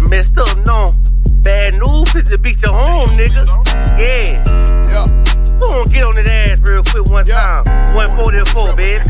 messed up, no. Bad news is to beat your home, nigga. Yeah. Who wanna get on that ass real quick one time? 144, baby.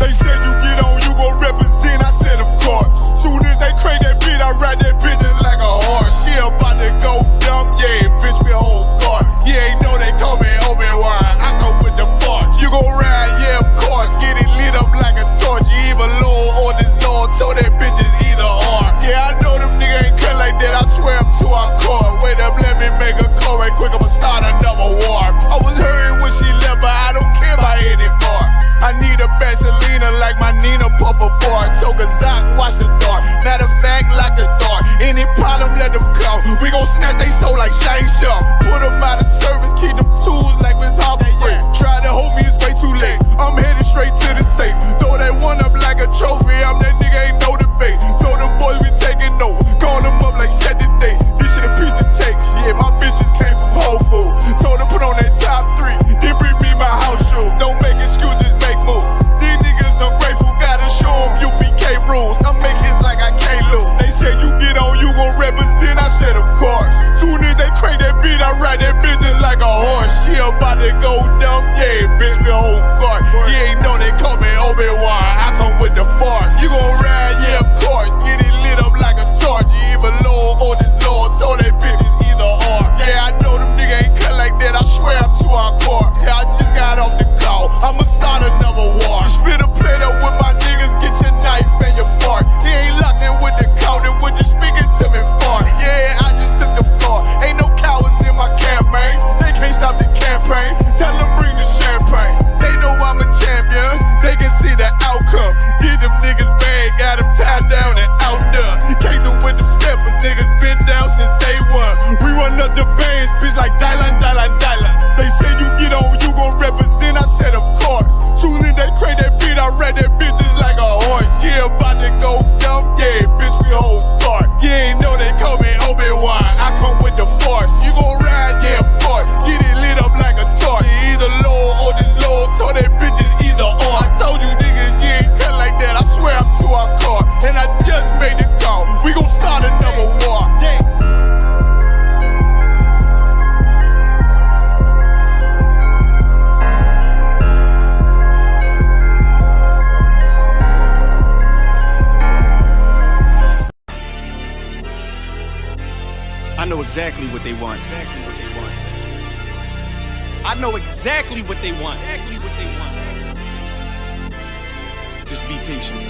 They said you get on, you gon' represent. I said, of course. Soon as they crank that bitch, I ride that bitch just like a horse. She about to go dumb, yeah, bitch, me whole car. Yeah, ain't know they call me Obi-Wan. I come with the force. You gon' ride, yeah, of course. Get it lit up like a torch. You even low or this Lord, told that bitch is either or. Yeah, I know them niggas ain't cut like that. I swear I'm to our core. Wait up, let me make a call right quick. I'ma start another war. I was hurting when she left, but I don't care about anymore. I need a Vaseline like my Nina Puffer bar. Took a Zoc, watch the dark. Matter of fact, lock the door. Any problem, let them come. We gon' snatch they soul like Shang Tsung. Put them out of service, keep them tools like Miss Harper Free. Try to hold me, it's way too late. I'm headed straight to the safe. Throw that one up like a trophy. I'm that nigga, ain't no debate. Told them boys we taking note. Call them up like set the date. This shit a piece of cake. Yeah, my bitches came from Whole Foods. Told them put on that top 3. Then bring me my house shoes. Don't make excuses, make moves. These niggas ungrateful, gotta show them U.P.K rules. I'm making hits like I can't lose. They said you get on, you gon' represent. I said of course. Soon as they crank that beat, I ride that bitch just like a horse. She about to go dumb, yeah, bitch, me whole car. You ain't know they call me Obi-Wan. I come with the force. You gon' ride, yeah, of course. Get it lit up like a torch. You even low or this Lord, told that bitch is either or. Yeah, I know them niggas ain't cut like that. I swear I'm to our core. Yeah, I just got off the call. I'ma start another war. Spit a plate up with my niggas, get your knife and your fork. He ain't locked in with the count, and when you speaking to me for. Yeah, I just took the floor. Ain't no cowards in my campaign. They can't stop the campaign. Tell them bring the champagne. They know I'm a champion. They can see the outcome. Get them niggas bad, got them tied down and out there. You can't do with them steppers, niggas been down since day one. We run up the bands, bitch like Dylan. They say you get on, you gon' represent. I said of course. Soon as they crank that beat, I ride that bitch just like a horse. Yeah, about to go dumb, yeah, bitch, we whole cart. You ain't know they call me Obi-Wan. I come with the force. You gon' ride, yeah, of course. Get it lit up like a torch. You either low or this low, told that bitch is either or. I told you niggas, you ain't cut like that. I swear I'm to our car. And I just made the call. We gon' start another war. I know exactly what they want. I know exactly what they want. Just be patient.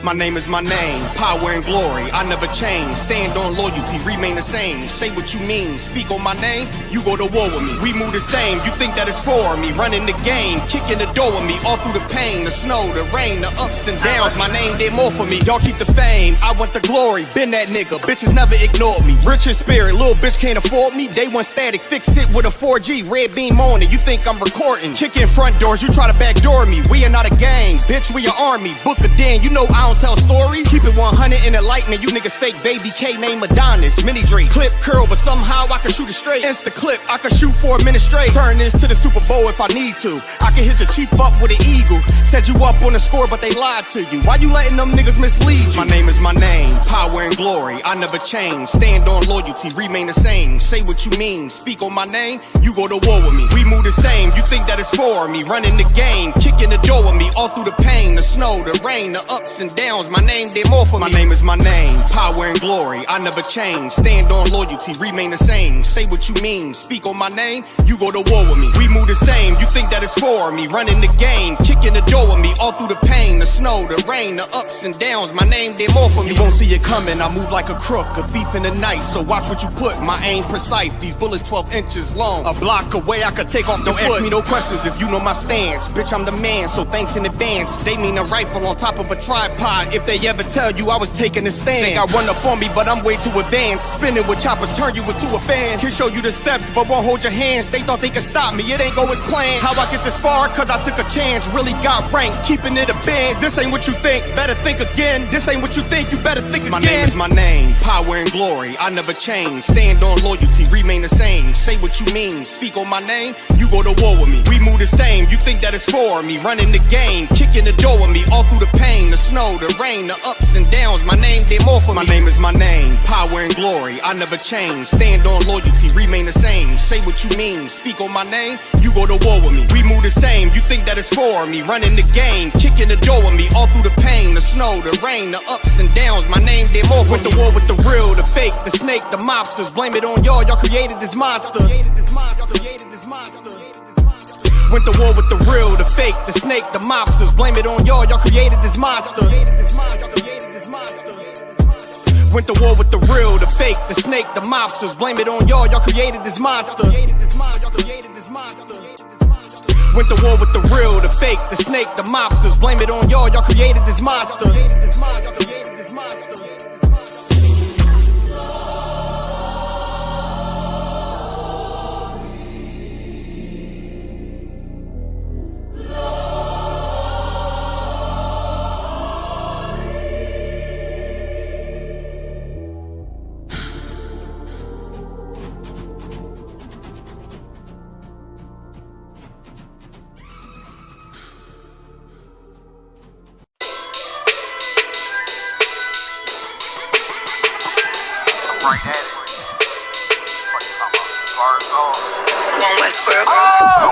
My name is my name, power and glory, I never change. Stand on loyalty, remain the same. Say what you mean, speak on my name, you go to war with me. We move the same, you think that it's for me. Running the game, kicking the door with me. All through the pain, the snow, the rain, the ups and downs. My name did more for me, y'all keep the fame. I want the glory, been that nigga, bitches never ignored me. Rich in spirit, little bitch can't afford me. Day one static, fix it with a 4G, red beam on it. You think I'm recording, kicking front doors, you try to backdoor me. We are not a gang, bitch, we an army. Book a den, you know I don't tell stories. Keep it 100 in the lightning, you niggas fake baby K name Adonis. Mini Drake, clip curl, but somehow I can shoot it straight. Insta clip, I can shoot for a minute straight. Turn this to the Super Bowl if I need to. I can hit your chief up with an eagle. Set you up on the score, but they lied to you. Why you letting them niggas mislead you? My name is my name, power and glory, I never change. Stand on loyalty, remain the same. Say what you mean, speak on my name, you go to war with me. We move the same, you think that it's for me. Running the game, kicking the door with me. All through the pain, the snow, the rain, the ups and downs. My name did more for me. My name is my name, power and glory, I never change. Stand on loyalty, remain the same. Say what you mean, speak on my name, you go to war with me. We move the same, you think that it's for me. Running the game, kicking the door with me. All through the pain, the snow, the rain, the ups and downs. My name did more for me. You won't see it coming, I move like a crook, a thief in the night. So watch what you put, my aim precise. These bullets 12 inches long, a block away I could take off the foot. Don't ask me no questions if you know my stance. Bitch, I'm the man, so thanks in advance. They mean a rifle on top of a tripod. If they ever tell you I was taking a stand, think I run up on me, but I'm way too advanced. Spinning with choppers, turn you into a fan. Can show you the steps, but won't hold your hands. They thought they could stop me, it ain't go as planned. How I get this far? Cause I took a chance. Really got ranked, keeping it a band. This ain't what you think, better think again. This ain't what you think, you better think again. My name is my name, power and glory, I never change. Stand on loyalty, remain the same. Say what you mean, speak on my name, you go to war with me. We move the same, you think that it's for me. Running the game, kicking the door with me. All through the pain, the snow, the rain, the ups and downs. My name did more for me. My name is my name, power and glory. I never change. Stand on loyalty, remain the same. Say what you mean, speak on my name. You go to war with me. We move the same. You think that it's for me? Running the game, kicking the door with me. All through the pain, the snow, the rain, the ups and downs. My name did more for me. Went to war with the real, the fake, the snake, the mobsters. Blame it on y'all. Y'all created this monster. Went to war with the real, the fake, the snake, the mobsters. Blame it on y'all. Y'all created this monster. Went to war with the real, the fake, the snake, the mobsters. Blame it on y'all. Y'all created this monster. Went to war with the real, the fake, the snake, the mobsters. Blame it on y'all. Y'all created this monster.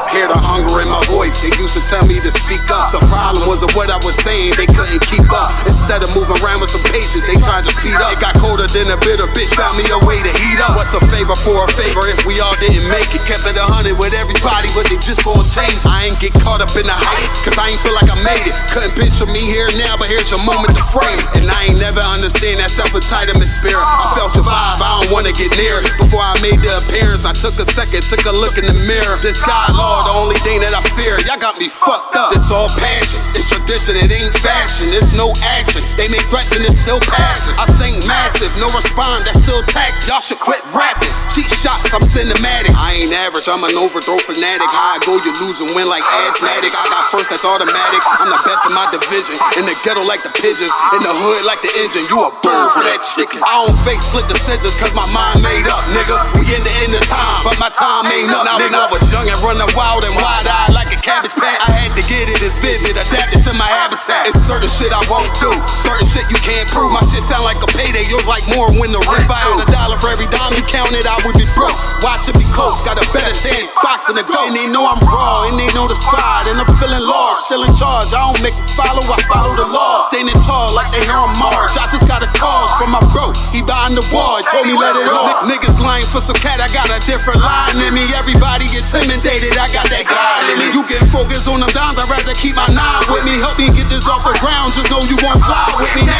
Hear the hunger in my voice, they used to tell me to speak up. The problem wasn't what I was saying, they couldn't keep up. Instead of moving around with some patience, they tried to speed up. It got colder than a bitter bitch, found me a way to heat up. What's a favor for a favor if we all didn't make it? Kept it 100 with everybody, but they just gon' change. I ain't get caught up in the hype, cause I ain't feel like I made it. Couldn't picture me here now, but here's your moment to frame it. And I ain't never understand that self-entitlement spirit. I felt your vibe, I don't wanna get near it. Before I made the appearance, I took a second, took a look in the mirror. This God, Lord, the only thing that I fear. Y'all got me fucked up. It's all passion, it's tradition, it ain't fashion. It's no action, they make threats and it's still passing. I think massive, no respond, that's still tact. Y'all should quit rapping. Cheap shots, I'm cinematic. I ain't average, I'm an overthrow fanatic. How I go, you lose and win like asthmatic. I got first, that's automatic. I'm the best in my division. In the ghetto like the pigeons, in the hood like the engine. You a bird for that chicken. I don't fake split decisions cause my mind made up, nigga. We in the end of time, but my time ain't up. Now when I was young and running wild and wide-eyed like a cabbage patch, I had to get it as vivid, adapted to my habitat. It's certain shit I won't do, certain shit you can't prove. My shit sound like a payday, yours like more when the rent. If I had $1 for every dime you counted, I would be broke. Watch it be close, got a better chance boxing the goal. And they know I'm raw, and they know the squad, and I'm feeling large, still in charge. I don't make it follow, I follow the law. Standing tall like they here on Mars. I just got a call from my bro, he behind the wall, told me let it off. Niggas lying for some cat, I got a different line in me. Everybody intimidated, I got that God in me. You can focus on them dimes, I'd rather keep my nine with me. Help me get this off the ground, just know you won't fly with me now.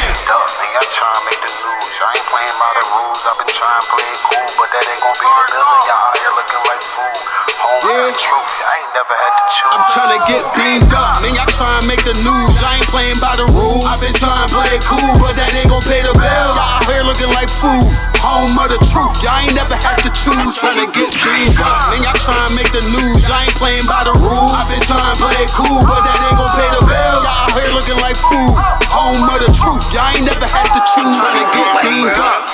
I try to make the news, I ain't playing by the rules. I've been trying to play it cool, but that ain't gon' be the business. Y'all out here looking like fool. Home the truth, I ain't never had to choose. I'm trying to get beamed up, man, y'all trying to make the news. I ain't playing by the rules. I've been trying to play it cool, but that ain't gon' pay the bill. Y'all out here looking like fool. Home of the truth, y'all ain't never had to choose. Trying to get beamed up, man, y'all trying to make the news. I ain't playing by the rules. I've been trying to play it cool, but that ain't gon' pay the bill. Y'all out here looking like fool. Home of the truth, y'all ain't never had to choose. Trying to get beamed up.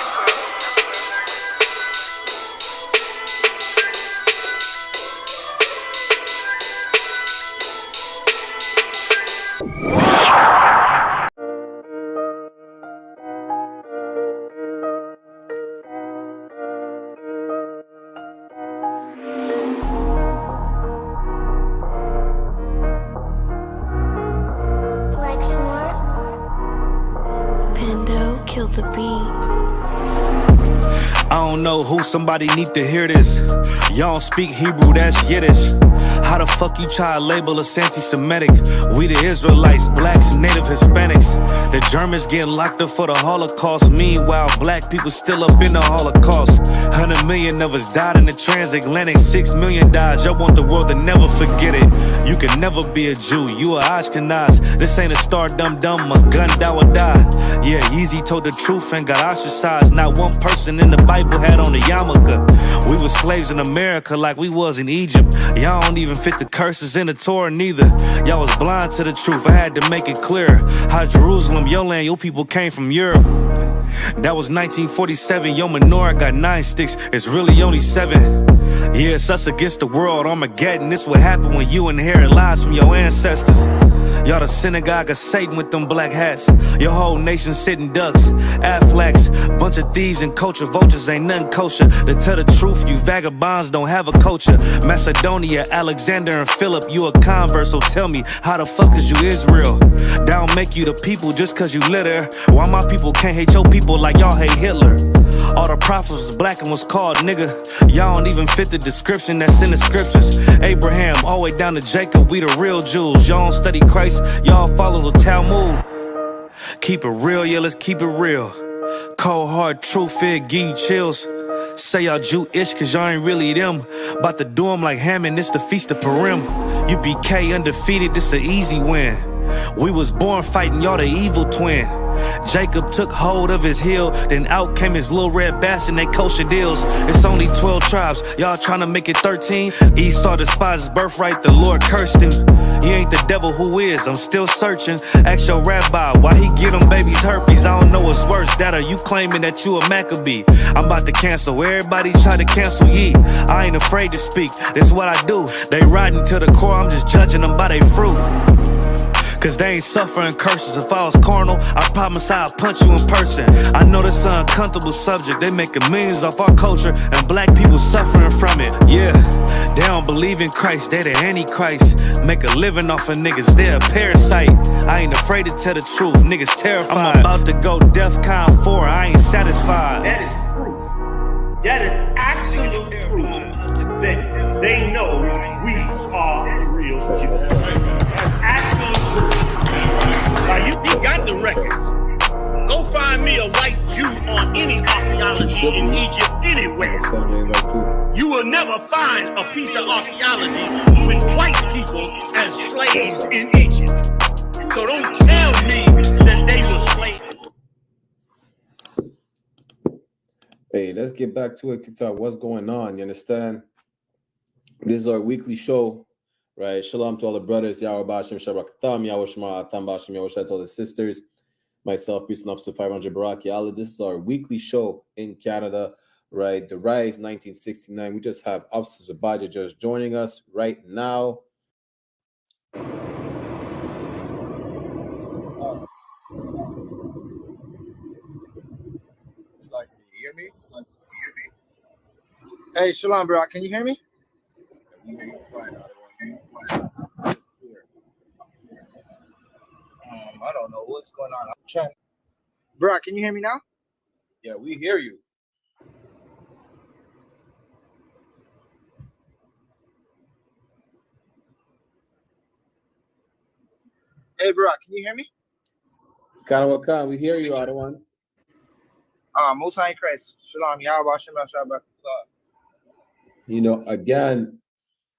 The beat. I don't know who, somebody need to hear this. Y'all don't speak Hebrew, that's Yiddish. How the fuck you try to label us anti-Semitic? We the Israelites, blacks and native Hispanics. The Germans getting locked up for the Holocaust. Meanwhile, black people still up in the Holocaust. 100 million of us died in the transatlantic. 6 million died, y'all want the world to never forget it. You can never be a Jew, you a Ashkenaz. This ain't a star dum-dum, a gun die or die. Yeah, Yeezy told the truth and got ostracized. Not one person in the Bible had on a yarmulke. We was slaves in America like we was in Egypt. Y'all don't even fit the curses in the Torah neither. Y'all was blind to the truth, I had to make it clear. How Jerusalem, your land, your people came from Europe. That was 1947, your menorah got 9 sticks, it's really only 7. Yeah, it's us against the world, Armageddon. This what happened when you inherit lies from your ancestors. Y'all the synagogue of Satan with them black hats. Your whole nation sitting ducks, Aflacs. Bunch of thieves and culture vultures, ain't nothing kosher. To tell the truth, you vagabonds don't have a culture. Macedonia, Alexander and Philip, you a convert, so tell me, how the fuck is you Israel? That don't make you the people just cause you litter. Why my people can't hate your people like y'all hate Hitler? All the prophets was black and was called nigga. Y'all don't even fit the description that's in the scriptures. Abraham, all the way down to Jacob, we the real Jews. Y'all don't study Christ, y'all follow the Talmud. Keep it real, yeah, let's keep it real. Cold hard truth, it give you chills. Say y'all Jewish cause y'all ain't really them. About to do them like Hammond, it's the Feast of Purim. UPK undefeated, this an easy win. We was born fighting, y'all the evil twin. Jacob took hold of his heel, then out came his little red bastard and they kosher deals. It's only 12 tribes, y'all trying to make it 13. Esau despised his birthright, the Lord cursed him. He ain't the devil, who is? I'm still searching. Ask your rabbi why he give them babies herpes. I don't know what's worse, that or you claiming that you a Maccabee. I'm about to cancel, everybody try to cancel ye. I ain't afraid to speak, this what I do. They riding to the core, I'm just judging them by their fruit. Cause they ain't suffering curses. If I was carnal, I promise I'd punch you in person. I know this an uncomfortable subject. They making millions off our culture and black people suffering from it. Yeah, they don't believe in Christ, they the Antichrist. Make a living off of niggas, they a parasite. I ain't afraid to tell the truth, niggas terrified. I'm about to go DEFCON 4, I ain't satisfied. That is proof. That is absolute proof that they know we are the real Jews. That's absolute proof. Now you got the records. Go find me a white Jew on any archaeology in Egypt anywhere. You will never find a piece of archaeology with white people as slaves in Egypt. So don't tell me that they were slaves. Hey, let's get back to it, TikTok. What's going on? You understand? This is our weekly show, right? Shalom to all the brothers. Yahweh Bashim, Shabbat Katam, Yahweh Shema, Atam Bashim, Yahweh Shai to all the sisters. Myself, Peace and Officer 500 Barak Yahweh. This is our weekly show in Canada, right? The Rise 1969. We just have Officer Zabaja just joining us right now. It's like, can you hear me? It's like, can you hear me? Hey, Shalom, bro. Can you hear me? We hear you fine. I don't know what's going on. I'm trying. Bro, can you hear me now? Yeah, we hear you. Hey, bro, can you hear me? Kanawakan, we hear you, Adawan. Most High in Christ. Shalom. Yahweh Shabbat Shabbat. You know, again,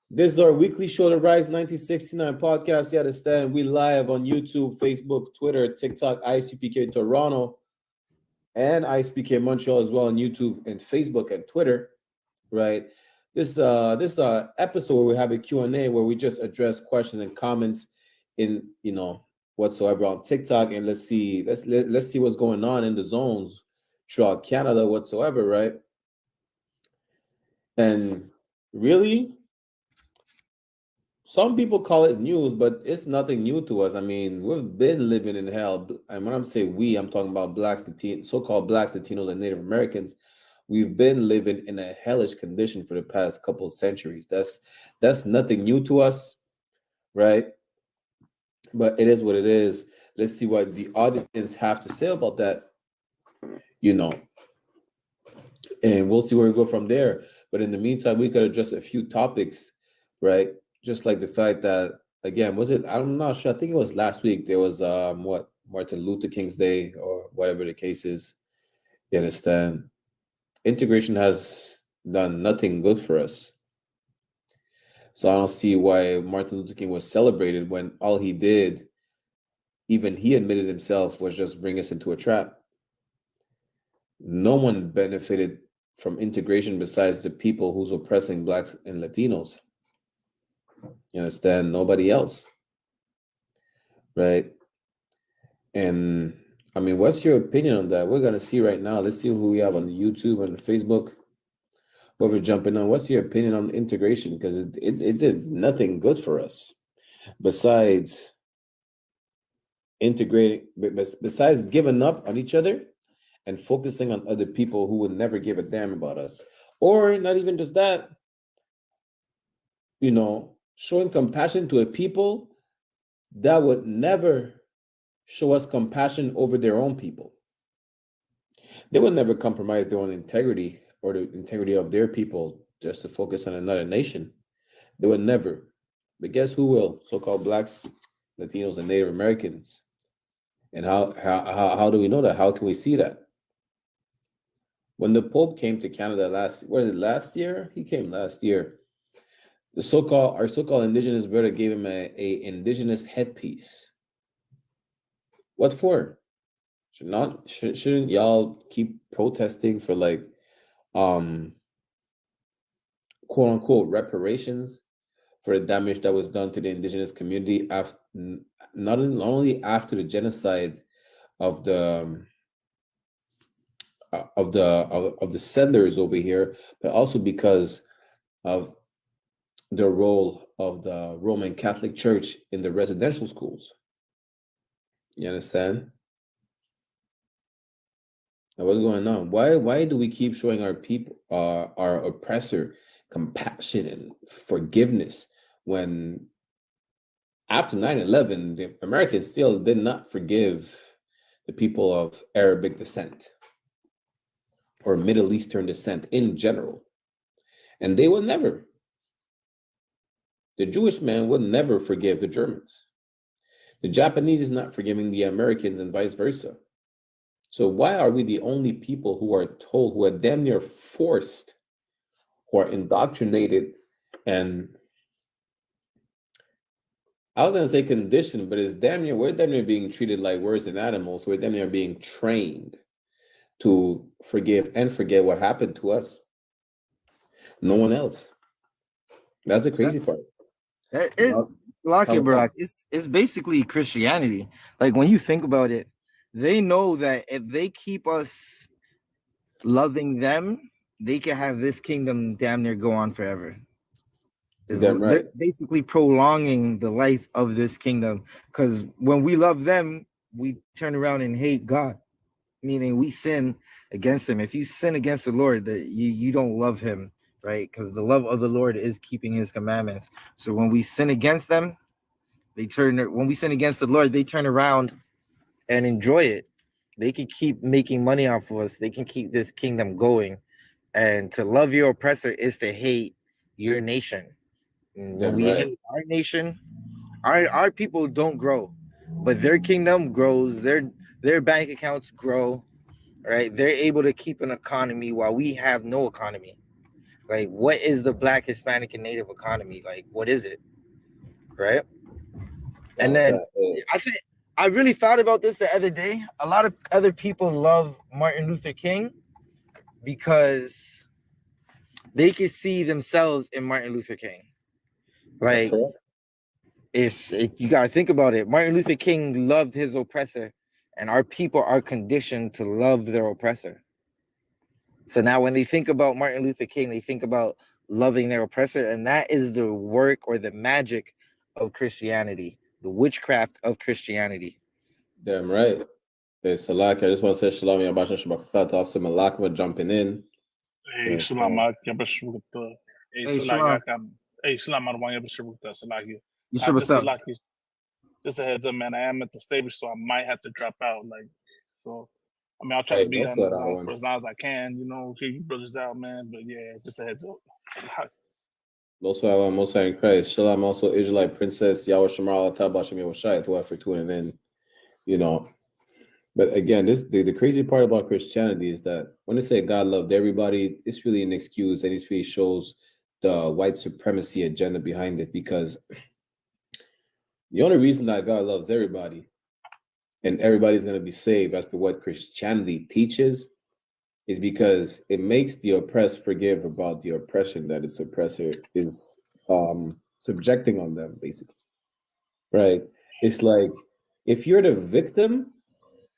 this is our weekly show, the Rise 1969 podcast. You understand? We live on YouTube, Facebook, Twitter, TikTok, I.S.U.P.K Toronto, and I.S.U.P.K Montreal as well on YouTube and Facebook and Twitter, right? This episode where we have a Q&A where we just address questions and comments in, you know, whatsoever on TikTok, and let's see what's going on in the zones throughout Canada whatsoever, right? And really, some people call it news, but it's nothing new to us. I mean, we've been living in hell. And when I'm saying we, I'm talking about blacks, so-called blacks, Latinos, and Native Americans. We've been living in a hellish condition for the past couple of centuries. That's nothing new to us, right? But it is what it is. Let's see what the audience have to say about that, you know. And we'll see where we go from there. But in the meantime, we could address a few topics, right? Just like the fact that, again, I'm not sure, I think it was last week, there was Martin Luther King's Day or whatever the case is. You understand? Integration has done nothing good for us. So I don't see why Martin Luther King was celebrated when all he did, even he admitted himself, was just bring us into a trap. No one benefited from integration besides the people who's oppressing blacks and Latinos. You understand? Nobody else, right? And I mean, what's your opinion on that? We're gonna see right now. Let's see who we have on the YouTube and the Facebook. What we're jumping on. What's your opinion on the integration? Because it did nothing good for us, besides integrating, besides giving up on each other and focusing on other people who would never give a damn about us, or not even just that, showing compassion to a people that would never show us compassion over their own people. They would never compromise their own integrity or the integrity of their people just to focus on another nation. They would never. But guess who will? So-called blacks, Latinos, and Native Americans. And how do we know that? How can we see that? When the Pope came to Canada last year? He came last year. Our so-called indigenous brother gave him a indigenous headpiece. What for? Shouldn't y'all keep protesting for quote unquote reparations for the damage that was done to the indigenous community after not only after the genocide of the settlers over here, but also because of the role of the Roman Catholic Church in the residential schools. You understand? Now, what's going on? Why do we keep showing our people, our oppressor, compassion and forgiveness when after 9/11, the Americans still did not forgive the people of Arabic descent or Middle Eastern descent in general? And they will never. The Jewish man will never forgive the Germans. The Japanese is not forgiving the Americans and vice versa. So why are we the only people who are damn near forced, who are indoctrinated, and I was gonna say conditioned, but we're damn near being treated like worse than animals. We're damn near being trained to forgive and forget what happened to us. No one else. That's the crazy part. It's lucky, bro. It's basically Christianity. Like when you think about it, they know that if they keep us loving them, they can have this kingdom damn near go on forever. Damn right. They're basically prolonging the life of this kingdom, because when we love them, we turn around and hate God, meaning we sin against him. If you sin against the Lord, that you don't love him, right? Because the love of the Lord is keeping his commandments. So when we sin against them, when we sin against the Lord, they turn around and enjoy it. They can keep making money off of us. They can keep this kingdom going. And to love your oppressor is to hate your nation. When we hate our nation, our people don't grow, but their kingdom grows. Their bank accounts grow, right? They're able to keep an economy while we have no economy. Like, what is the Black, Hispanic, and Native economy? Like, what is it, right? And then I really thought about this the other day. A lot of other people love Martin Luther King because they can see themselves in Martin Luther King. Like, you got to think about it. Martin Luther King loved his oppressor, and our people are conditioned to love their oppressor. So now when they think about Martin Luther King, they think about loving their oppressor, and that is the work or the magic of Christianity, the witchcraft of Christianity. Damn right. Hey, Salak, I just want to say shalom, Yabasha Shabbat, Officer Malakma jumping in. Hey, shalom, Yabashurta. Hey, Salak, hey, shalom, Yabashurta, Salaki. Just a heads up, man. I am at the stable, so I might have to drop out. I mean, I'll try to be on the line for as long as I can, hear you brothers out, man. But yeah, just a heads up. Most High in Christ. Shalom, also Israelite Princess, Yahweh Shemal, Tabashim Yahushai, to for tuning in, But again, the crazy part about Christianity is that when they say God loved everybody, it's really an excuse, and it really shows the white supremacy agenda behind it, because the only reason that God loves everybody and everybody's going to be saved as per what Christianity teaches is because it makes the oppressed forgive about the oppression that its oppressor is subjecting on them, basically. Right? It's like, if you're the victim,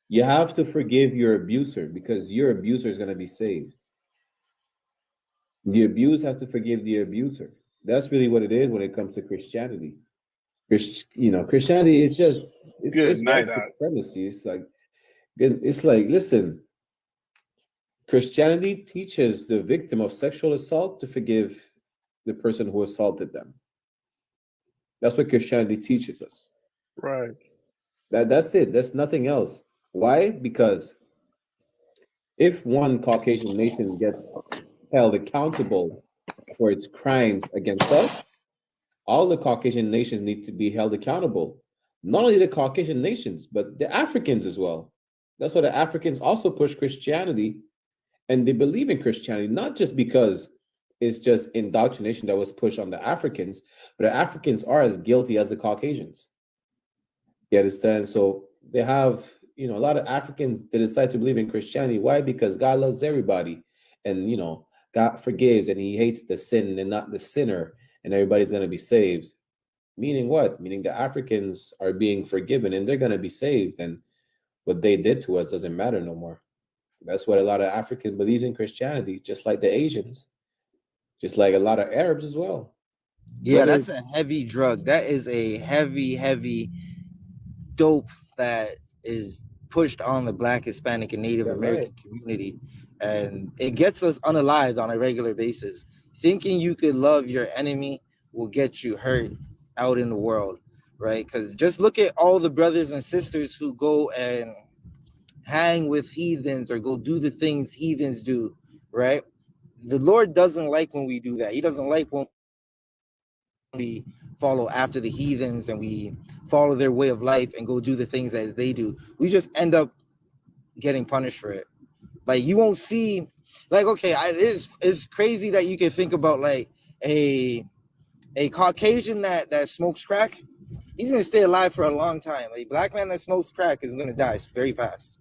you have to forgive your abuser because your abuser is going to be saved. The abused has to forgive the abuser. That's really what it is when it comes to Christianity. Christianity is just it's white night, supremacy. It's like listen, Christianity teaches the victim of sexual assault to forgive the person who assaulted them. That's what Christianity teaches us. Right. That's it. That's nothing else. Why? Because if one Caucasian nation gets held accountable for its crimes against us, all the Caucasian nations need to be held accountable. Not only the Caucasian nations, but the Africans as well. That's why the Africans also push Christianity, and they believe in Christianity, not just because it's just indoctrination that was pushed on the Africans, but the Africans are as guilty as the Caucasians. You understand? So they have, a lot of Africans that decide to believe in Christianity. Why? Because God loves everybody, and God forgives, and He hates the sin and not the sinner, and everybody's going to be saved. Meaning what? Meaning the Africans are being forgiven, and they're going to be saved, and what they did to us doesn't matter no more. That's what a lot of Africans believe in Christianity, just like the Asians, just like a lot of Arabs as well. Yeah, that's a heavy drug. That is a heavy dope that is pushed on the Black, Hispanic, and Native American community. And it gets us unalived on a regular basis. Thinking you could love your enemy will get you hurt out in the world, right? Because just look at all the brothers and sisters who go and hang with heathens or go do the things heathens do, right? The Lord doesn't like when we do that. He doesn't like when we follow after the heathens and we follow their way of life and go do the things that they do. We just end up getting punished for it. Like you won't see, like, okay, it's crazy that you can think about like a Caucasian that smokes crack. He's gonna stay alive for a long time. A black man that smokes crack is gonna die very fast.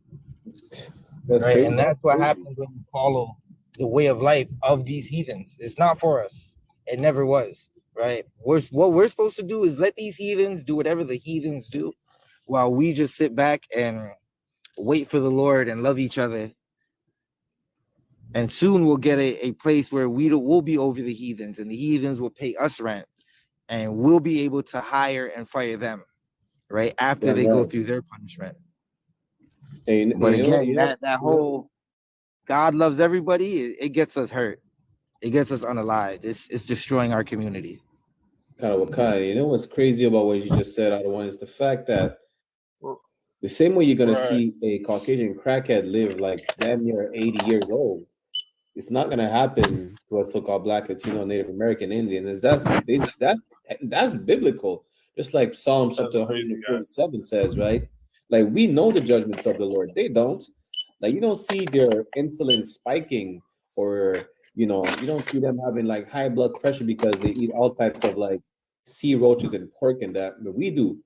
That's right, crazy. and that's what happens when you follow the way of life of these heathens. It's not for us. It never was. Right. What we're supposed to do is let these heathens do whatever the heathens do, while we just sit back and wait for the Lord and love each other. And soon we'll get a place where we'll be over the heathens, and the heathens will pay us rent, and we'll be able to hire and fire them, right, after they go through their punishment. But again, that whole God loves everybody, it gets us hurt. It gets us unalived. It's destroying our community. Kind of what kind. You know what's crazy about what you just said, Otto One, is the fact that the same way you're gonna see a Caucasian crackhead live like damn near 80 years old, it's not gonna happen to a so-called Black, Latino, Native American, Indian. That's biblical. Just like Psalm chapter 147 says, right? Like we know the judgments of the Lord. They don't. Like you don't see their insulin spiking, or you don't see them having like high blood pressure because they eat all types of like sea roaches and pork and that. But we do.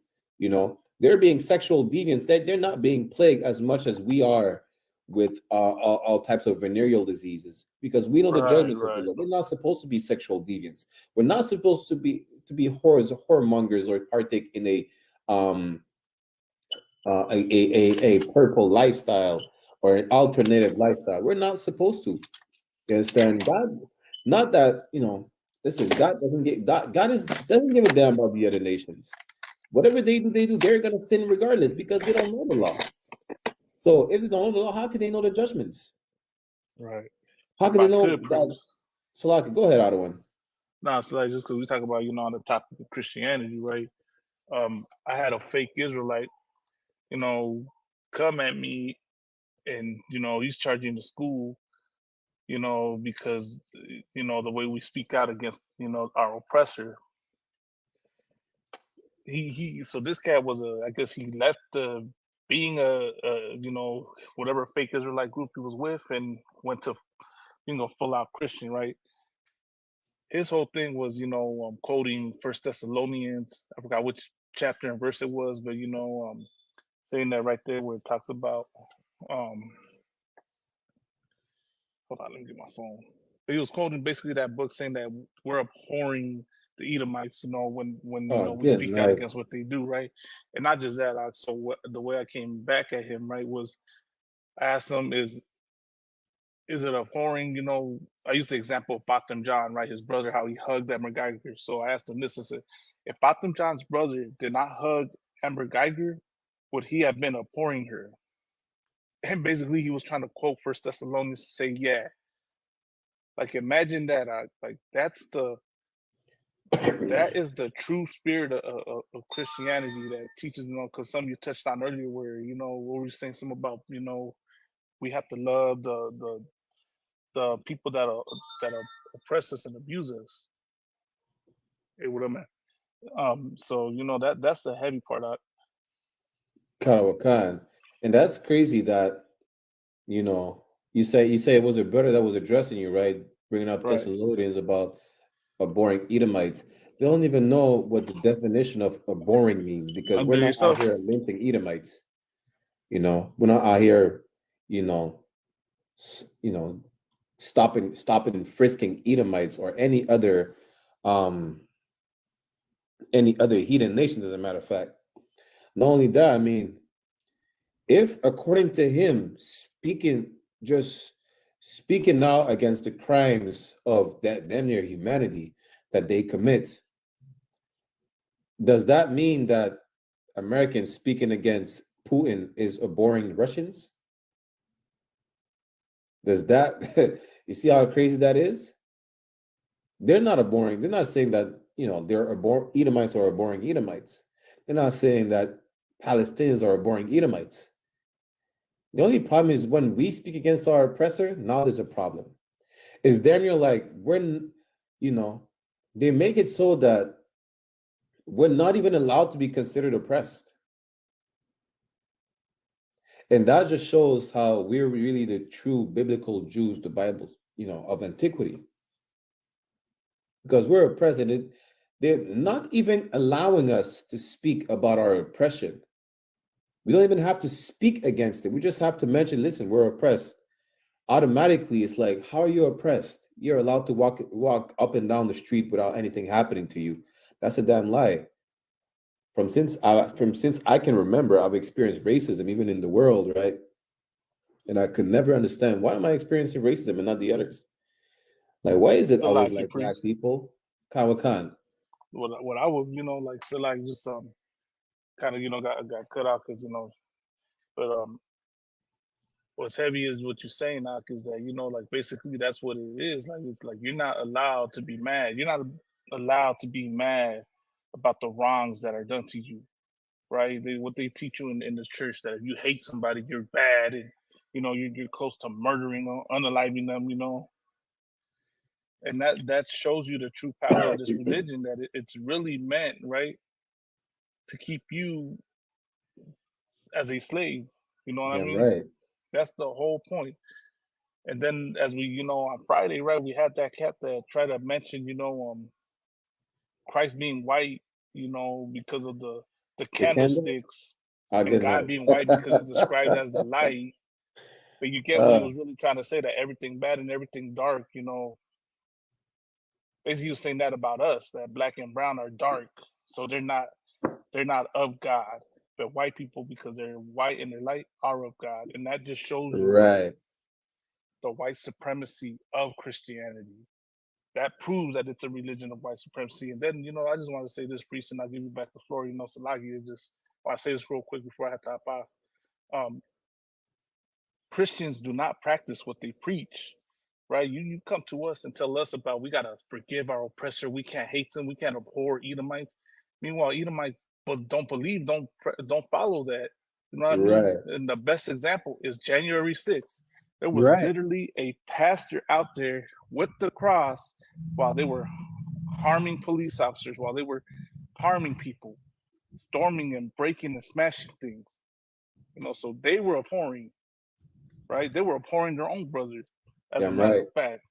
They're being sexual deviants. They're not being plagued as much as we are with all types of venereal diseases, because we know the judgments of the Lord. We're not supposed to be sexual deviants. We're not supposed to be whores or whoremongers or partake in a purple lifestyle or an alternative lifestyle. We're not supposed to. You understand? God, not that, listen, God doesn't give a damn about the other nations. Whatever they do, they're gonna sin regardless, because they don't know the law. So if they don't know the law, how can they know the judgments? Right. How can they know that? Salaki, go ahead, Otto. No, so like just because we talk about, on the topic of Christianity, right? I had a fake Israelite, come at me, and he's charging the school, because the way we speak out against our oppressor. So this cat was I guess he left being a whatever fake Israelite group he was with, and went to full out Christian, right? His whole thing was quoting First Thessalonians, I forgot which chapter and verse it was, but saying that right there where it talks about hold on, let me get my phone. But he was quoting basically that book, saying that we're abhorring the Edomites, when we speak out against what they do, right? And not just that, so the way I came back at him, right, was I asked him, is is it abhorring? You know, I used the example of Batham John, right? His brother, how he hugged Amber Geiger. So I asked him this: I said, if Batham John's brother did not hug Amber Geiger, would he have been abhorring her? And basically, he was trying to quote First Thessalonians to say, yeah. Like, imagine that. Like, that is the true spirit of Christianity that teaches, you know, because some of you touched on earlier where, you know, what were you saying something about, you know, we have to love the people that oppress us and abuse us. Hey, what am I? So, you know, that's the heavy part. Khan. And that's crazy that, you know, you say it was a brother that was addressing you, right? Bringing up Right. Thessalonians about abhorring Edomites. They don't even know what the definition of abhorring means because we're Under not yourself. out here lynching Edomites. You know, we're not out here, you know, stopping and frisking Edomites or any other heathen nations, as a matter of fact. Not only that, I mean, if according to him, just speaking now against the crimes of that damn near humanity that they commit, does that mean that Americans speaking against Putin is abhorring Russians? Does that you see how crazy that is? They're not abhorring. They're not saying that, you know, Edomites are abhorring Edomites. They're not saying that Palestinians are abhorring Edomites. The only problem is when we speak against our oppressor, now there's a problem. Is Daniel like, when, you know, they make it so that we're not even allowed to be considered oppressed. And that just shows how we're really the true biblical Jews, the Bible, you know, of antiquity. Because we're oppressed, and they're not even allowing us to speak about our oppression. We don't even have to speak against it. We just have to mention, listen, we're oppressed. Automatically, it's like, how are you oppressed? You're allowed to walk up and down the street without anything happening to you. That's a damn lie. From since I can remember, I've experienced racism even in the world, right? And I could never understand, why am I experiencing racism and not the others? Like, why is it always like black people? Khan. What I would, you know, like, so like just kind of, you know, got cut out because, you know, but what's heavy is what you're saying, Nak, is that, you know, like, basically that's what it is. Like, it's like you're not allowed to be mad. You're not allowed to be mad about the wrongs that are done to you, right? What they teach you in the church, that if you hate somebody, you're bad, and, you know, you're close to murdering or unaliving them, you know. And that shows you the true power of this religion, that it's really meant, right, to keep you as a slave. You know what I mean? Right. That's the whole point. And then, as we, you know, on Friday, right, we had that cat that tried to mention, you know, Christ being white, you know, because of the candlesticks, and God being white because he's described as the light. But you get what he was really trying to say, that everything bad and everything dark, you know, basically he was saying that about us, that black and brown are dark, so they're not of God. But white people, because they're white and they're light, are of God. And that just shows you, right, the white supremacy of Christianity. That proves that it's a religion of white supremacy. And then, you know, I just want to say this, priest, and I'll give you back the floor. You know, Salagi, is just, I say this real quick before I have to hop off. Christians do not practice what they preach, right? You come to us and tell us about, we got to forgive our oppressor. We can't hate them. We can't abhor Edomites. Meanwhile, Edomites don't believe, don't follow that. You know what I mean? And the best example is January 6th. There was literally a pastor out there with the cross while they were harming police officers, while they were harming people, storming and breaking and smashing things. You know, so they were abhorring, right? They were abhorring their own brothers, as a matter of fact.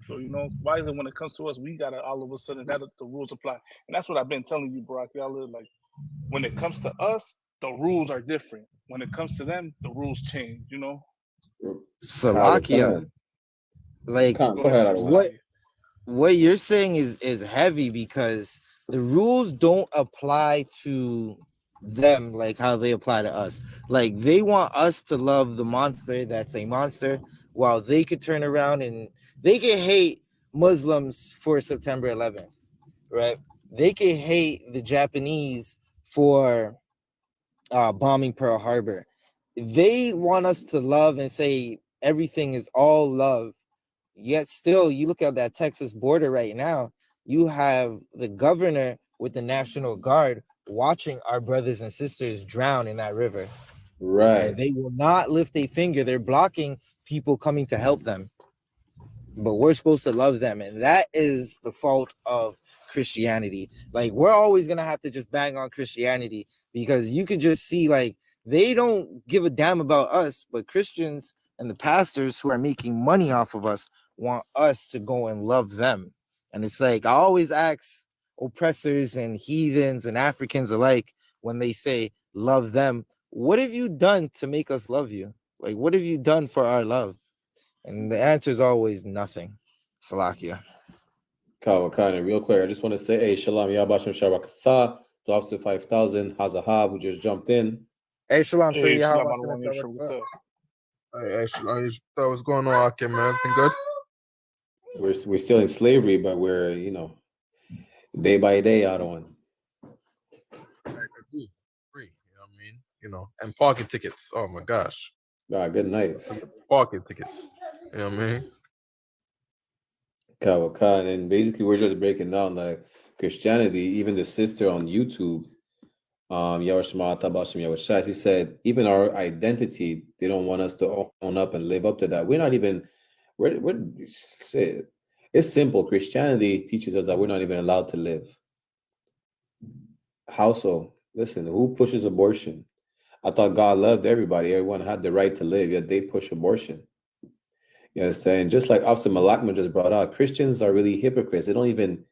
So, you know, why is it when it comes to us, we gotta all of a sudden that the rules apply? And that's what I've been telling you, Barack. Y'all, like, when it comes to us, the rules are different. When it comes to them, the rules change, you know? Salakia, like, what you're saying is heavy, because the rules don't apply to them like how they apply to us. Like, they want us to love the monster that's a monster, while they could turn around and they could hate Muslims for September 11th, right? They could hate the Japanese for bombing Pearl Harbor. They want us to love and say everything is all love. Yet still, you look at that Texas border right now, you have the governor with the National Guard watching our brothers and sisters drown in that river. Right. And they will not lift a finger. They're blocking people coming to help them. But we're supposed to love them. And that is the fault of Christianity. Like, we're always going to have to just bang on Christianity, because you could just see, like, they don't give a damn about us, but Christians and the pastors who are making money off of us want us to go and love them. And it's like, I always ask oppressors and heathens and Africans alike, when they say love them, what have you done to make us love you? Like, what have you done for our love? And the answer is always nothing. Salakia. Kawakana, real quick, I just want to say, hey, Shalom, Yabashim Sharakatha, to Officer 5000, Hazahab, who just jumped in. Hey, Shalom, sir. Hey, Yahweh, Shalom, shalom, shalom, shalom. Hey, what's going on, Akim, man? Everything good? We're still in slavery, but we're, you know, day by day out on. Free, you know what I mean? You know, and parking tickets. Oh my gosh. Good nights. Parking tickets. You know what I mean? Kawakan, and basically we're just breaking down like Christianity. Even the sister on YouTube, she said, even our identity, they don't want us to own up and live up to that. We're not even. It's simple. Christianity teaches us that we're not even allowed to live. How so? Listen, who pushes abortion? I thought God loved everybody. Everyone had the right to live, yet they push abortion. You understand? Just like Officer Malakman just brought out, Christians are really hypocrites. They don't even,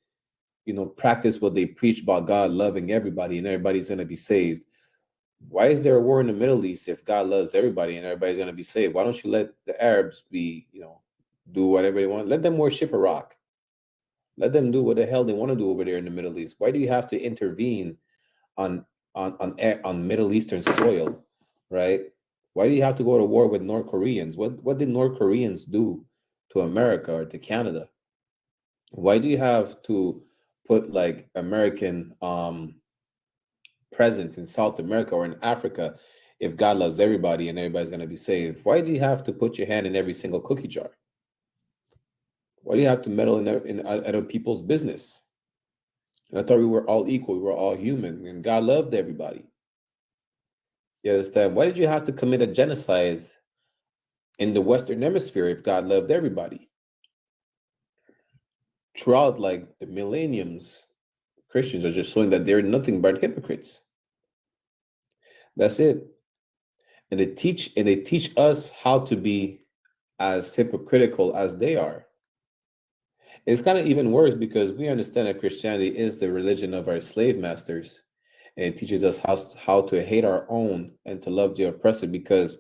practice what they preach about God loving everybody and everybody's going to be saved. Why is there a war in the Middle East if God loves everybody and everybody's going to be saved? Why don't you let the Arabs be, do whatever they want? Let them worship a rock. Let them do what the hell they want to do over there in the Middle East. Why do you have to intervene on Middle Eastern soil, right? Why do you have to go to war with North Koreans? What did North Koreans do to America or to Canada? Why do you have to put like American presence in South America or in Africa if God loves everybody and everybody's going to be saved? Why do you have to put your hand in every single cookie jar? Why do you have to meddle in other people's business? And I thought we were all equal. We were all human, and God loved everybody. You understand? Why did you have to commit a genocide in the Western Hemisphere if God loved everybody? Throughout like the millenniums, Christians are just showing that they're nothing but hypocrites. That's it. And they teach us how to be as hypocritical as they are. It's kind of even worse because we understand that Christianity is the religion of our slave masters, and it teaches us how to hate our own and to love the oppressor, because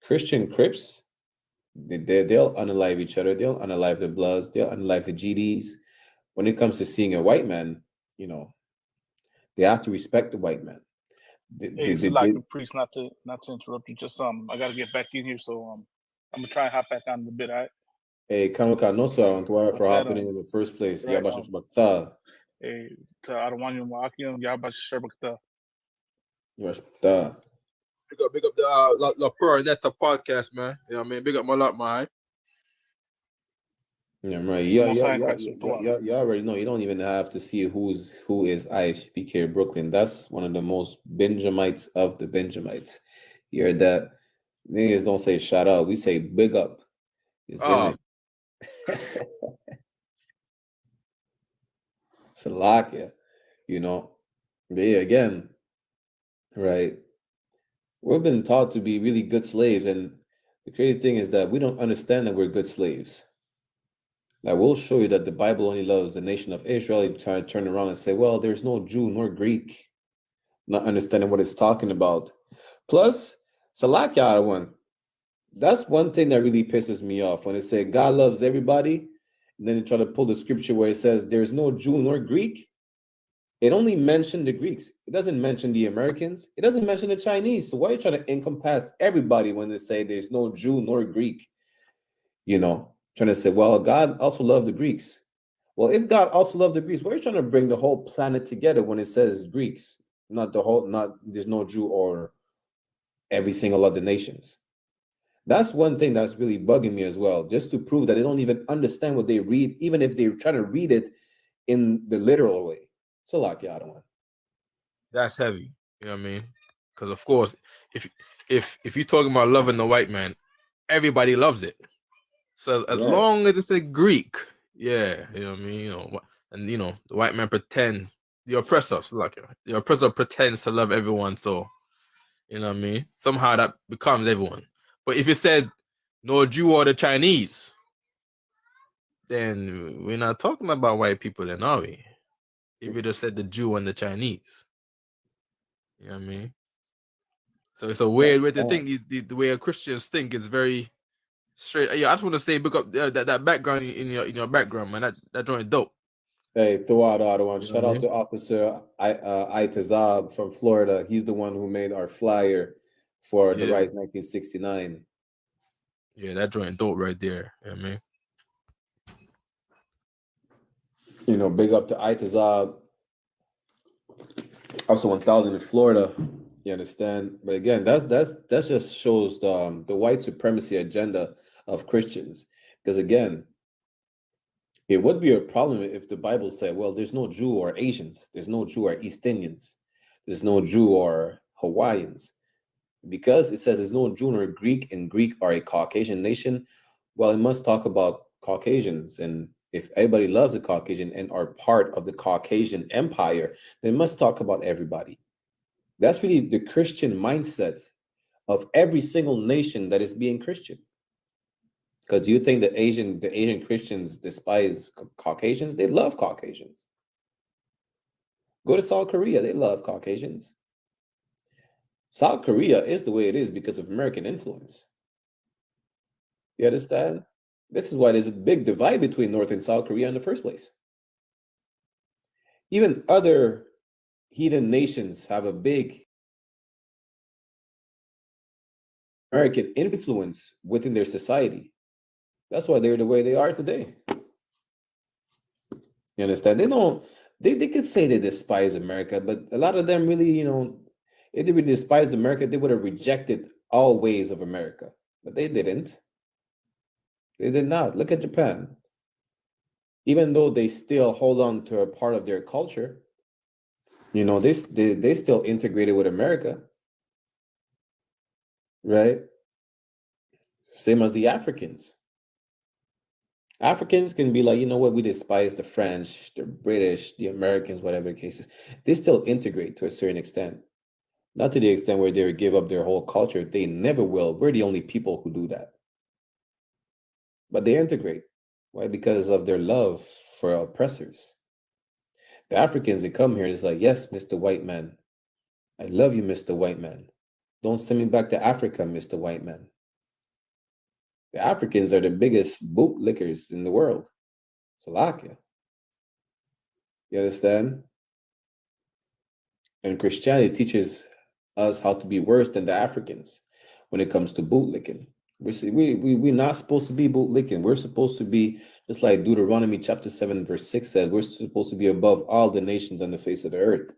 Christian Crips, they'll unalive each other, they'll unalive the Bloods, they'll unalive the GDs. When it comes to seeing a white man, they have to respect the white man. It's like a priest, not to interrupt you. Just I gotta get back in here, so I'm gonna try and hop back on in a bit. All right. Hey, Kanuka, no sir, for hopping in the first place. Right, Yabashim hey, to Arawanyu Ma'akim, Yabashim Shabakta. Big up the La Pearl Netta podcast, man. You know what I mean? Big up my lot, man. Yeah, right. You already know. You don't even have to see who is I.S.U.P.K Brooklyn. That's one of the most Benjamites of the Benjamites. You heard that? Niggas don't say shout out. We say big up. You see me? Salakia. Again, right? We've been taught to be really good slaves, and the crazy thing is that we don't understand that we're good slaves. Like, we'll show you that the Bible only loves the nation of Israel. You try to turn around and say, well, there's no Jew nor Greek, not understanding what it's talking about. Plus, Salakia one. That's one thing that really pisses me off when they say God loves everybody, and then they try to pull the scripture where it says there's no Jew nor Greek. It only mentioned the Greeks. It doesn't mention the Americans. It doesn't mention the Chinese. So why are you trying to encompass everybody when they say there's no Jew nor Greek? trying to say, well, God also loved the Greeks. Well, if God also loved the Greeks, why are you trying to bring the whole planet together when it says Greeks, not there's no Jew or every single other nations? That's one thing that's really bugging me as well, just to prove that they don't even understand what they read, even if they're trying to read it in the literal way. So, like, yeah, I don't want. That's heavy. You know what I mean? Because of course, if you're talking about loving the white man, everybody loves it. So as long as it's a Greek, yeah, you know what I mean. And the white man the oppressor pretends to love everyone. So you know what I mean. Somehow that becomes everyone. But if you said no Jew or the Chinese, then we're not talking about white people, then are we? If you just said the Jew and the Chinese, you know what I mean. So it's a weird way to think. The way Christians think is very straight. Yeah, I just want to say, pick up that background in your background, man. That joint dope. Hey, throw out the other one. Shout out to Officer I.S.U.P.K from Florida. He's the one who made our flyer for the Rise 1969. Yeah, that joint dope right there. You know what I mean? Big up to I.S.U.P.K, also 1000 in Florida. You understand? But again, that just shows the white supremacy agenda of Christians. Because again, it would be a problem if the Bible said, well, there's no Jew or Asians, there's no Jew or East Indians, there's no Jew or Hawaiians. Because it says there's no Jew or Greek, and Greek are a Caucasian nation, well, it must talk about Caucasians. And if everybody loves a Caucasian and are part of the Caucasian empire, they must talk about everybody. That's really the Christian mindset of every single nation that is being Christian. Because you think the Asian Christians despise Caucasians? They love Caucasians. Go to South Korea, they love Caucasians. South Korea is the way it is because of American influence. You understand? This is why there's a big divide between North and South Korea in the first place. Even other heathen nations have a big American influence within their society. That's why they're the way they are today. You understand? They could say they despise America, but a lot of them really, if they really despised America, they would have rejected all ways of America. But they didn't. They did not. Look at Japan. Even though they still hold on to a part of their culture, they still integrated with America. Right? Same as the Africans. Africans can be like, you know what, we despise the French, the British, the Americans, whatever the case is. They still integrate to a certain extent. Not to the extent where they give up their whole culture. They never will. We're the only people who do that. But they integrate. Why? Because of their love for oppressors. The Africans, they come here, it's like, yes, Mr. White Man. I love you, Mr. White Man. Don't send me back to Africa, Mr. White Man. The Africans are the biggest bootlickers in the world. Salakia. You understand? And Christianity teaches us how to be worse than the Africans when it comes to bootlicking. We're not supposed to be bootlicking. We're supposed to be, just like Deuteronomy chapter 7, verse 6 says, we're supposed to be above all the nations on the face of the earth.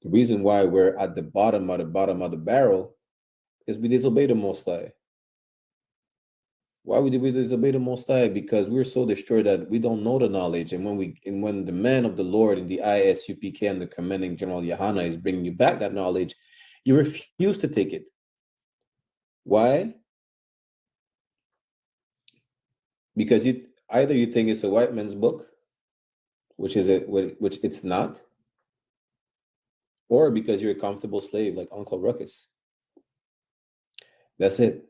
The reason why we're at the bottom of the barrel is we disobey the Most High. Why would we disobey the Most High? Because we're so destroyed that we don't know the knowledge. And when the man of the Lord in the I.S.U.P.K and the commanding General YAHANNA is bringing you back that knowledge, you refuse to take it. Why? Because either you think it's a white man's book, which it's not, or because you're a comfortable slave like Uncle Ruckus. That's it.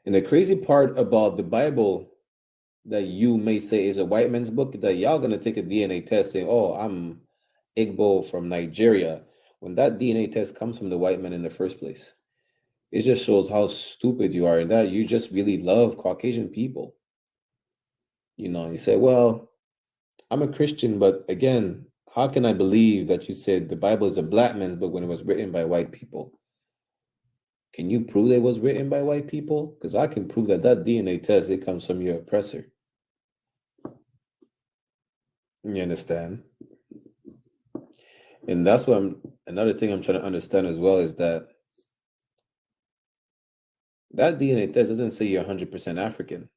And the crazy part about the Bible that you may say is a white man's book, that y'all gonna take a DNA test saying, oh, I'm Igbo from Nigeria, when that DNA test comes from the white man in the first place. It just shows how stupid you are and that you just really love Caucasian people. You say, well, I'm a Christian, but again, how can I believe that you said the Bible is a black man's book when it was written by white people? Can you prove it was written by white people? Because I can prove that DNA test, it comes from your oppressor. You understand? And that's what another thing I'm trying to understand as well is that DNA test doesn't say you're 100% African.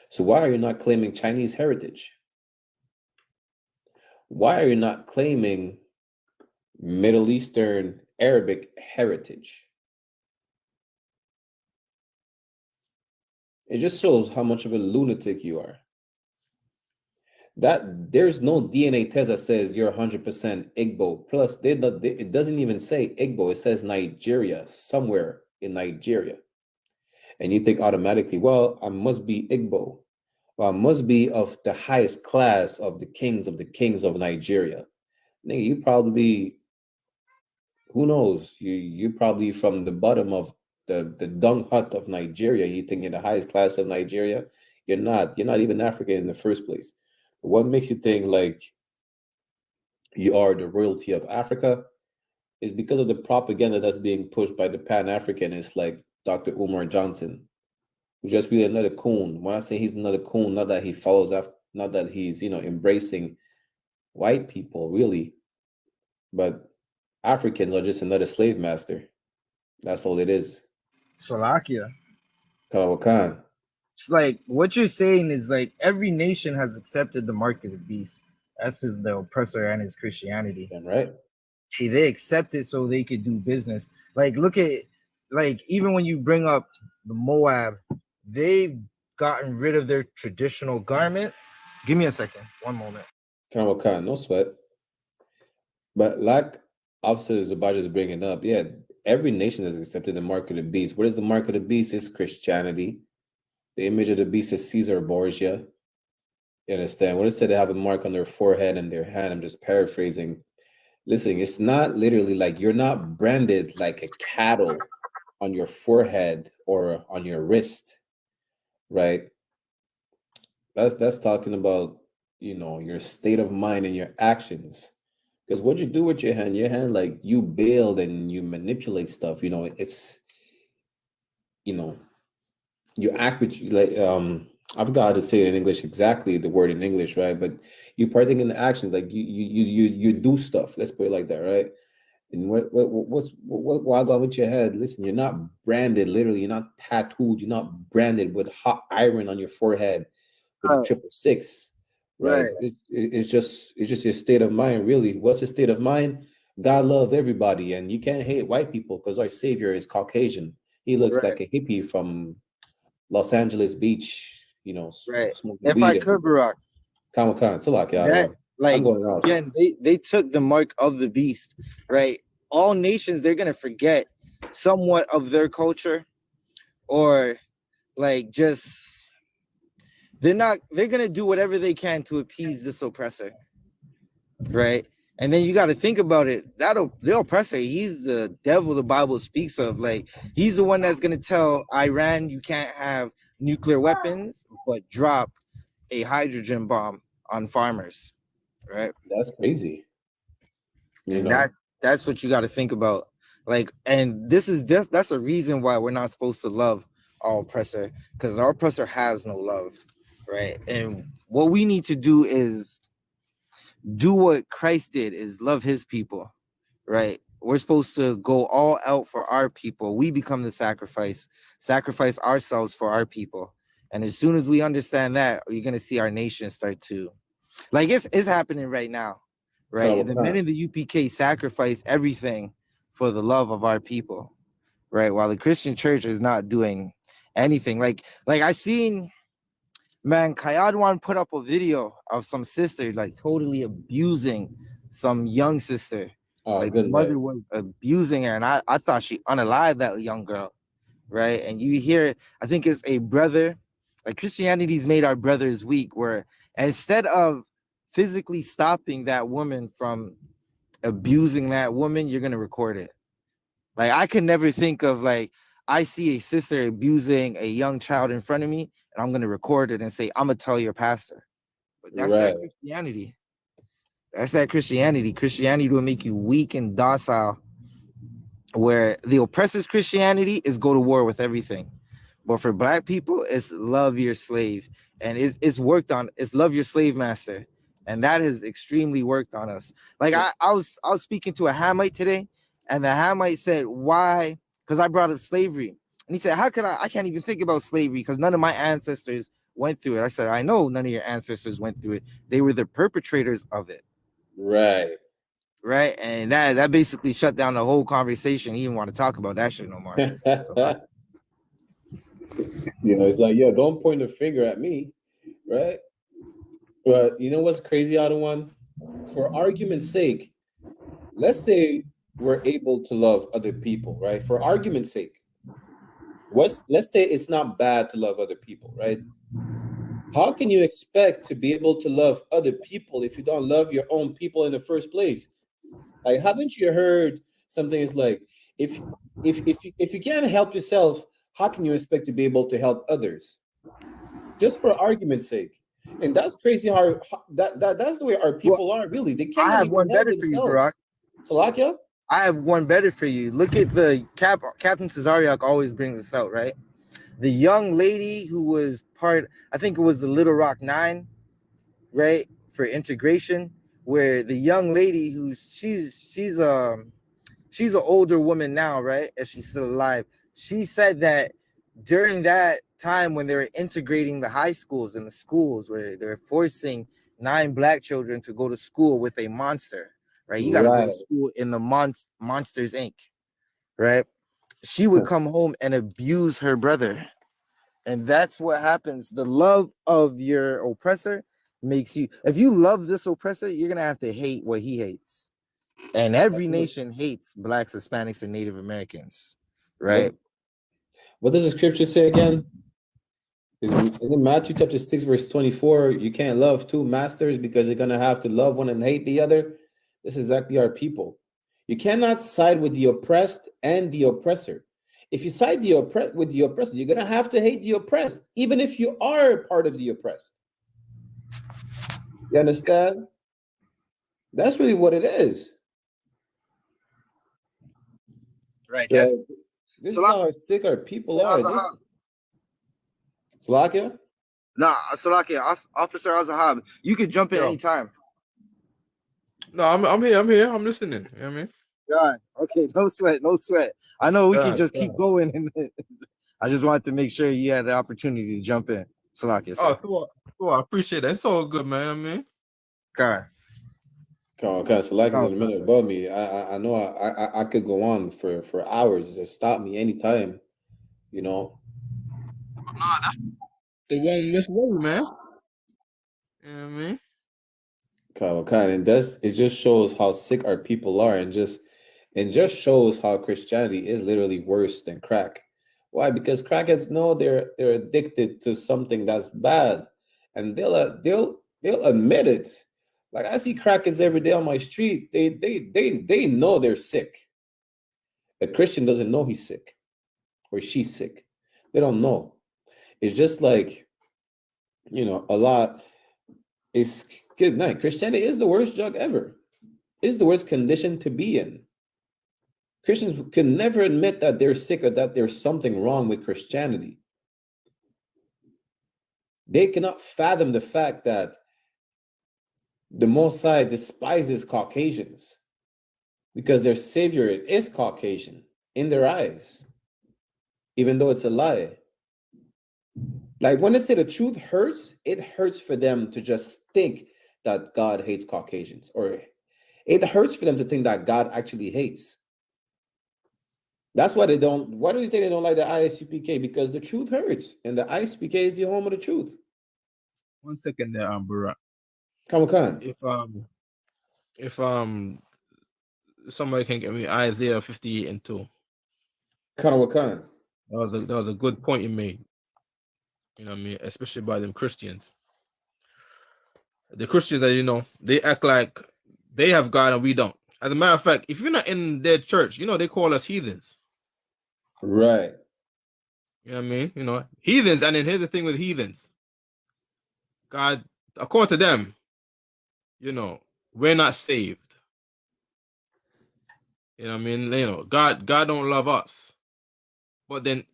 So why are you not claiming Chinese heritage? Why are you not claiming Middle Eastern Arabic heritage? It just shows how much of a lunatic you are. That there's no DNA test that says you're 100% Igbo. Plus, it doesn't even say Igbo. It says Nigeria, somewhere in Nigeria. And you think automatically, well, I must be Igbo. Well, I must be of the highest class of the kings of Nigeria. Nigga, you probably, who knows? You're probably from the bottom of the dung hut of Nigeria. You think you're the highest class of Nigeria? You're not. You're not even African in the first place. What makes you think like you are the royalty of Africa is because of the propaganda that's being pushed by the Pan-Africanists like Dr. Umar Johnson, who's just really another coon. When I say he's another coon, not that he follows after, not that he's, embracing white people, really, but Africans are just another slave master. That's all it is. Slovakia. Kalawakan. It's like what you're saying is like every nation has accepted the mark of the beast. That's the oppressor and his Christianity. Damn right. They accept it so they could do business. Like look at like even when you bring up the Moab, they've gotten rid of their traditional garment. Give me a second, one moment. Kalawakan, no sweat. But like Officer Zabaj is bringing up, yeah, every nation has accepted the mark of the beast. What is the mark of the beast? It's Christianity. The image of the beast is Caesar Borgia. You understand? What it said they have a mark on their forehead and their hand. I'm just paraphrasing. Listen, it's not literally like you're not branded like a cattle on your forehead or on your wrist, right? That's talking about, your state of mind and your actions. Because what you do with your hand, like you build and you manipulate stuff, it's, you act with like I forgot how to say it in English exactly the word in English, right? But you partake in the action, like you do stuff. Let's put it like that, right? And what's going on with your head? Listen, you're not branded. Literally, you're not tattooed. You're not branded with hot iron on your forehead with a 666, right? It's just your state of mind, really. What's your state of mind? God loved everybody, and you can't hate white people because our Savior is Caucasian. He looks like a hippie from Los Angeles Beach, smoking If weed. I could, Barack, that, like I'm going out. again, they took the mark of the beast, right? All nations, they're gonna forget somewhat of their culture, or like just they're gonna do whatever they can to appease this oppressor, right? And then you got to think about it. The oppressor, he's the devil the Bible speaks of. Like he's the one that's gonna tell Iran you can't have nuclear weapons, but drop a hydrogen bomb on farmers, right? That's crazy. And that's what you got to think about. Like, and that's a reason why we're not supposed to love our oppressor, because our oppressor has no love, right? And what we need to do is do what Christ did, is love his people, right? We're supposed to go all out for our people. We become the sacrifice ourselves for our people. And as soon as we understand that, you're going to see our nation start to, like, it's happening right now, right? The men in the UPK sacrifice everything for the love of our people, right? While the Christian church is not doing anything. Like I seen, man, Kayadwan put up a video of some sister like totally abusing some young sister. Like the mother was abusing her, and I thought she unalived that young girl, right? And you hear, I think it's a brother, like Christianity's made our brothers weak, where instead of physically stopping that woman from abusing that woman, you're gonna record it. Like I could never think of, like, I see a sister abusing a young child in front of me, and I'm gonna record it and say, I'm gonna tell your pastor. But that's that Christianity. That's that Christianity. Christianity will make you weak and docile, where the oppressor's Christianity is go to war with everything. But for black people, it's love your slave. And it's worked on, it's love your slave master. And that has extremely worked on us. Like I was speaking to a Hamite today, and the Hamite said, why? Because I brought up slavery. And he said, how could I can't even think about slavery because none of my ancestors went through it. I said, I know none of your ancestors went through it. They were the perpetrators of it. Right. Right. And that basically shut down the whole conversation. He didn't want to talk about that shit no more. So, you know, it's like, yo, don't point the finger at me, right? But you know what's crazy, other one? For argument's sake, let's say we're able to love other people, right? For argument's sake, let's say it's not bad to love other people, right? How can you expect to be able to love other people if you don't love your own people in the first place? Like, haven't you heard something is like, if you can't help yourself, how can you expect to be able to help others? Just for argument's sake. And that's crazy how that's the way our people are, really. They can't I have even one help better for you, themselves. Barack. Salakia? I have one better for you. Look at the Captain Cesariak always brings this out, right? The young lady who was part, I think it was the Little Rock 9, right? For integration, where the young lady who she's an older woman now, right? And she's still alive. She said that during that time when they were integrating the high schools and the schools where they're forcing 9 black children to go to school with a monster, right? You got to go to school in the Monsters Inc., right? She would come home and abuse her brother. And that's what happens. The love of your oppressor makes you, if you love this oppressor, you're going to have to hate what he hates. And every nation hates blacks, Hispanics, and Native Americans, right? What does the scripture say again? Is it Matthew chapter 6, verse 24? You can't love 2 masters because you're going to have to love one and hate the other. This is exactly our people. You cannot side with the oppressed and the oppressor. If you side with the oppressor, you're going to have to hate the oppressed, even if you are part of the oppressed. You understand? That's really what it is. Right. Yeah. This is how sick our people are. Salakia? Nah, Salakia, Officer Azahab, you could jump in anytime. No, I'm here. I'm listening. You know what I mean? God, okay, no sweat. I know we can just keep going. And I just wanted to make sure you had the opportunity to jump in. Salakia. I appreciate that. It's all good, man. I mean, God. Salakia in a minute above me. I know I could go on for hours. Just stop me anytime, you know. Nah, that's the one with me, man. You know what I mean? And it just shows how sick our people are, and just shows how Christianity is literally worse than crack. Why? Because crackheads know they're addicted to something that's bad, and they'll admit it. Like, I see crackheads every day on my street. They know they're sick. A Christian doesn't know he's sick or she's sick. They don't know. It's just like, you know, a lot. It's good night. Christianity is the worst drug ever. It's the worst condition to be in. Christians can never admit that they're sick or that there's something wrong with Christianity. They cannot fathom the fact that the Most High despises Caucasians because their savior is Caucasian in their eyes, even though it's a lie. Like, when they say the truth hurts, it hurts for them to just think that God hates Caucasians, or it hurts for them to think that God actually hates. That's why why do you think they don't like the I.S.U.P.K? Because the truth hurts, and the I.S.U.P.K is the home of the truth. 1 second there, Barack. Come on. If somebody can get me Isaiah 58:2. That was a good point you made. You know what I mean? Especially by them Christians. The Christians that, you know, they act like they have God and we don't. As a matter of fact, if you're not in their church, you know, they call us heathens. Right. You know what I mean? You know, heathens. And then here's the thing with heathens. God, according to them, you know, we're not saved. You know what I mean? You know, God don't love us. But then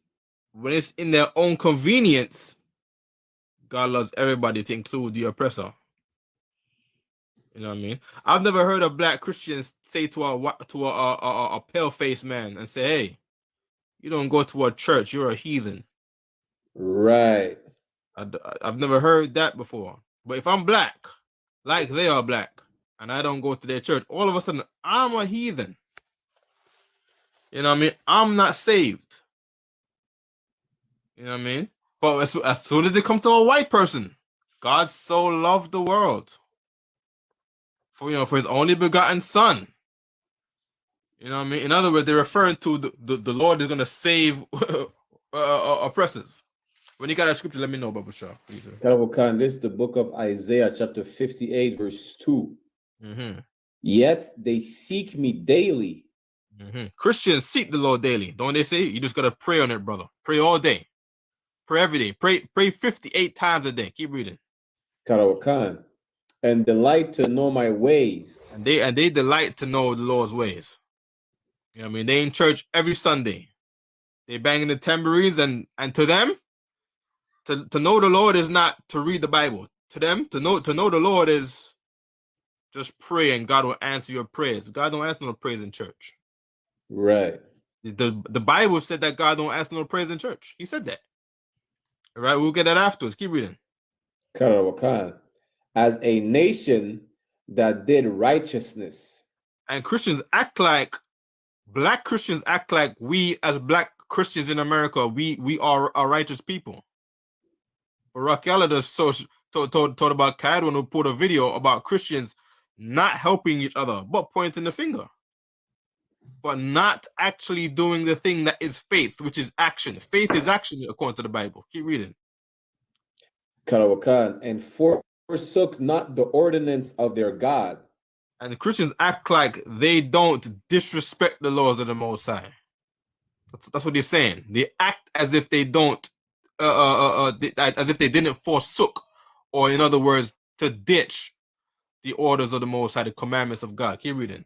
when it's in their own convenience, God loves everybody to include the oppressor. You know what I mean? I've never heard a black Christian say to a pale-faced man and say, "Hey, you don't go to a church, you're a heathen." Right. I've never heard that before. But if I'm black, like they are black, and I don't go to their church, all of a sudden I'm a heathen. You know what I mean? I'm not saved. You know what I mean? But as soon as it comes to a white person, God so loved the world for his only begotten son. You know what I mean? In other words, they're referring to the Lord is going to save oppressors. When you got that scripture, let me know, Baba Shah, please. Karawakan, this is the book of Isaiah, chapter 58, verse 2. Mm-hmm. Yet they seek me daily. Mm-hmm. Christians seek the Lord daily. Don't they say? You just got to pray on it, brother. Pray all day. Pray every day. Pray 58 times a day. Keep reading. Karawakan, and delight to know my ways. And they delight to know the Lord's ways. You know what I mean? They in church every Sunday. They banging the tambourines, and to them, to know the Lord is not to read the Bible. To them, to know the Lord is just pray, and God will answer your prayers. God don't answer no prayers in church. Right. The Bible said that God don't answer no prayers in church. He said that. All right, we'll get that afterwards. Keep reading. Karawakan, as a nation that did righteousness. And Christians act like black Christians act like we as black Christians in America, we are a righteous people. But Raquel just told about Cadwin, who put a video about Christians not helping each other, but pointing the finger. But not actually doing the thing that is faith, which is action. Faith is action according to the Bible. Keep reading. Karawakan, and forsook not the ordinance of their God. And the Christians act like they don't disrespect the laws of the Most High. That's what they're saying. They act as if they don't, as if they didn't forsook, or in other words, to ditch the orders of the Most High, the commandments of God. Keep reading.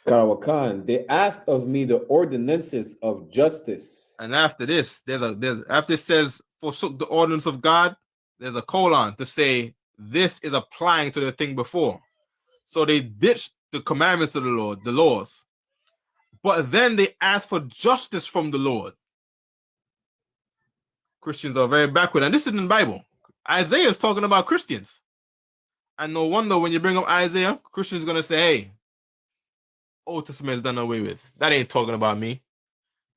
Karawakan, they ask of me the ordinances of justice. And after this, after it says forsook the ordinance of God, there's a colon to say this is applying to the thing before. So they ditched the commandments of the Lord, the laws. But then they ask for justice from the Lord. Christians are very backward. And this is in the Bible. Isaiah is talking about Christians. And no wonder when you bring up Isaiah, Christians are going to say, hey, Old Testament is done away with. That ain't talking about me.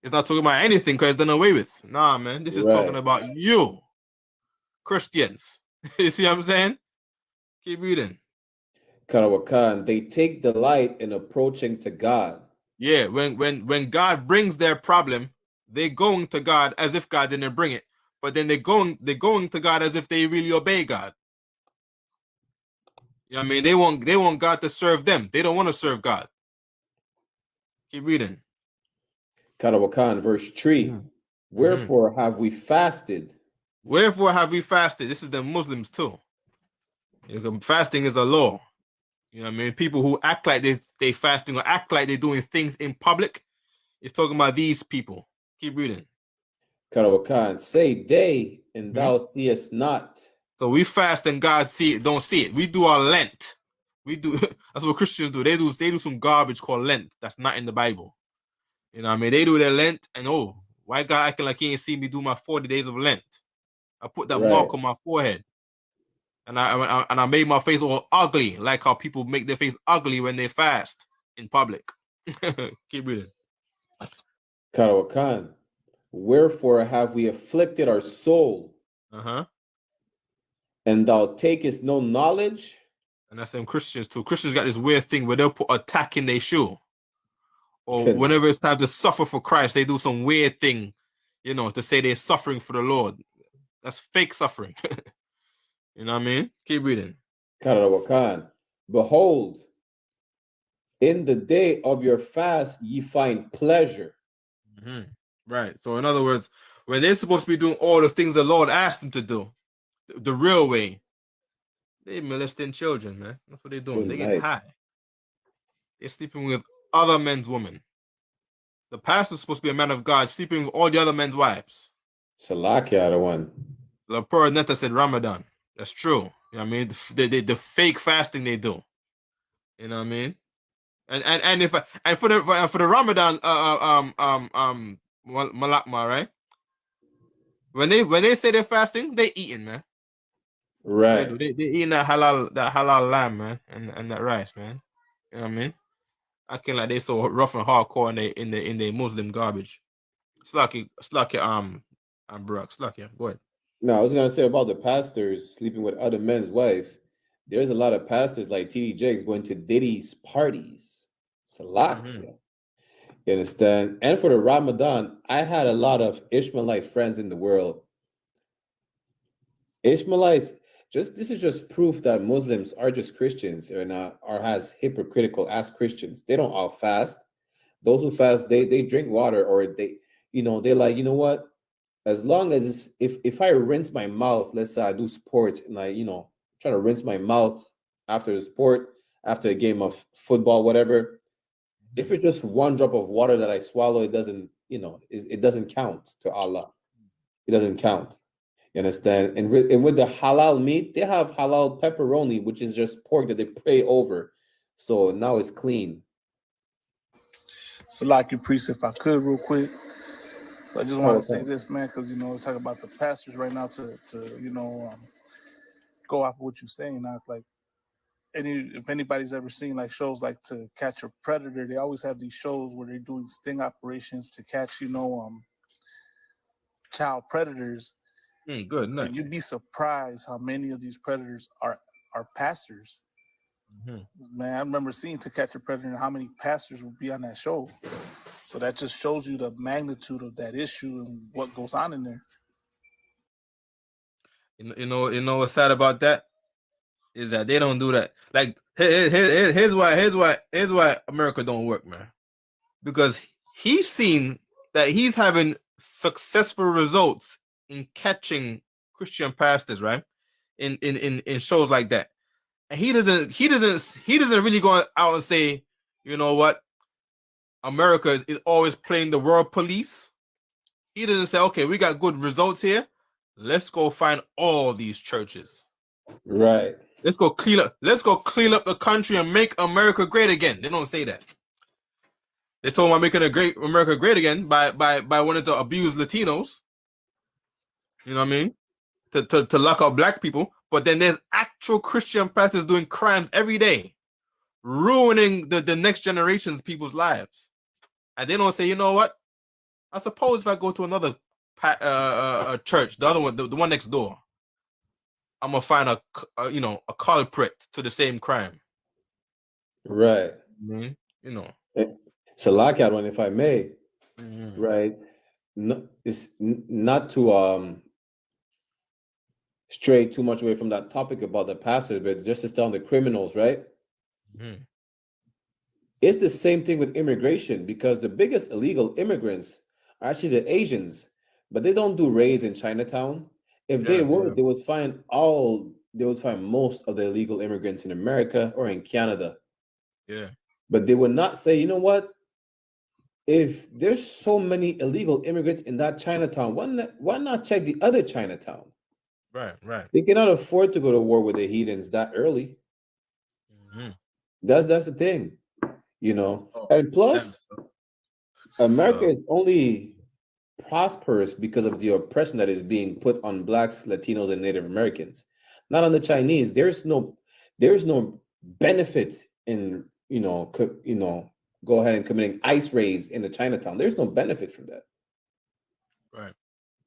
It's not talking about anything because it's done away with. Nah, man. This is talking about you, Christians. You see what I'm saying? Keep reading. Karawakan, they take delight in approaching to God. Yeah, when God brings their problem, they're going to God as if God didn't bring it. But then they're going to God as if they really obey God. You know what I mean? They want God to serve them. They don't want to serve God. Keep reading. Karawakan, verse 3. Wherefore have we fasted? Wherefore have we fasted? This is the Muslims too. Fasting is a law. You know what I mean? People who act like they fasting or act like they're doing things in public. It's talking about these people. Keep reading. Karawakan, say they, and thou seest not. So we fast and God don't see it. We do our Lent. We do that's what Christians do. They do some garbage called Lent. That's not in the Bible. You know what I mean? They do their Lent and why God acting like he ain't see me do my 40 days of Lent? I put that mark on my forehead. And I made my face all ugly, like how people make their face ugly when they fast in public. Keep reading. Karawakan, wherefore have we afflicted our soul? And thou takest no knowledge? And that's them Christians too. Christians got this weird thing where they'll put a tack in their shoe. Or whenever it's time to suffer for Christ, they do some weird thing, to say they're suffering for the Lord. That's fake suffering. You know what I mean? Keep reading. Karawakan, behold, in the day of your fast ye find pleasure. Right. So in other words, when they're supposed to be doing all the things the Lord asked them to do, the real way, they molesting children, man. That's what they're doing. They get high. They're sleeping with other men's women. The pastor's supposed to be a man of God, sleeping with all the other men's wives. Salakia, the one. The poor Netta said Ramadan. That's true. You know what I mean? The fake fasting they do. You know what I mean? And if and for the Ramadan Malakma, right? When they say they're fasting, they eating, man. Right. They eating that halal lamb, man, and that rice, man. You know what I mean? Acting like they so rough and hardcore in the Muslim garbage. Slacky, Barack, Slacky, go ahead. No, I was gonna say about the pastors sleeping with other men's wife. There's a lot of pastors like T.D. Jakes going to Diddy's parties. Salakia. You understand? And for the Ramadan, I had a lot of Ishmaelite friends in the world. Ishmaelites, this is just proof that Muslims are just Christians or not, or as hypocritical as Christians. They don't all fast. Those who fast, they drink water, or they're like, you know what? As long as if I rinse my mouth, let's say I do sports and I, try to rinse my mouth after the sport, after a game of football, whatever. If it's just one drop of water that I swallow, it doesn't, it doesn't count to Allah. It doesn't count. You understand? And with the halal meat, they have halal pepperoni, which is just pork that they pray over. So now it's clean. Salaki priest, if I could, real quick. So I just want to say Okay. this, man, because we're talking about the pastors right now to go off of what you're saying. Not like if anybody's ever seen like shows like To Catch a Predator, they always have these shows where they're doing sting operations to catch child predators. Good. Nice. And you'd be surprised how many of these predators are pastors. Man, I remember seeing To Catch a Predator and how many pastors would be on that show. So that just shows you the magnitude of that issue and what goes on in there. You know what's sad about that is that they don't do that. Like here's why America don't work, man. Because he's seen that he's having successful results in catching Christian pastors, right? In shows like that. And he doesn't really go out and say, you know what, America is always playing the world police. He doesn't say, okay, we got good results here. Let's go find all these churches. Right. Let's go clean up the country and make America great again. They don't say that. They told him making America great again by wanting to abuse Latinos. You know what I mean? To lock up black people. But then there's actual Christian pastors doing crimes every day, ruining the next generation's people's lives. And they don't say, you know what? I suppose if I go to another church, the other one, the one next door, I'm gonna find a culprit to the same crime. Right. Salakia, one, if I may, right? It's not to stray too much away from that topic about the pastors, but just to stay on the criminals, right? It's the same thing with immigration, because the biggest illegal immigrants are actually the Asians, but they don't do raids in Chinatown. If they would, they would find most of the illegal immigrants in America or in Canada. Yeah. But they would not say, you know what? If there's so many illegal immigrants in that Chinatown, why not check the other Chinatown? Right. They cannot afford to go to war with the heathens that early. That's the thing, and plus, America is only prosperous because of the oppression that is being put on blacks, Latinos, and Native Americans, not on the Chinese. There's no benefit in go ahead and committing ICE raids in the Chinatown. There's no benefit from that. Right.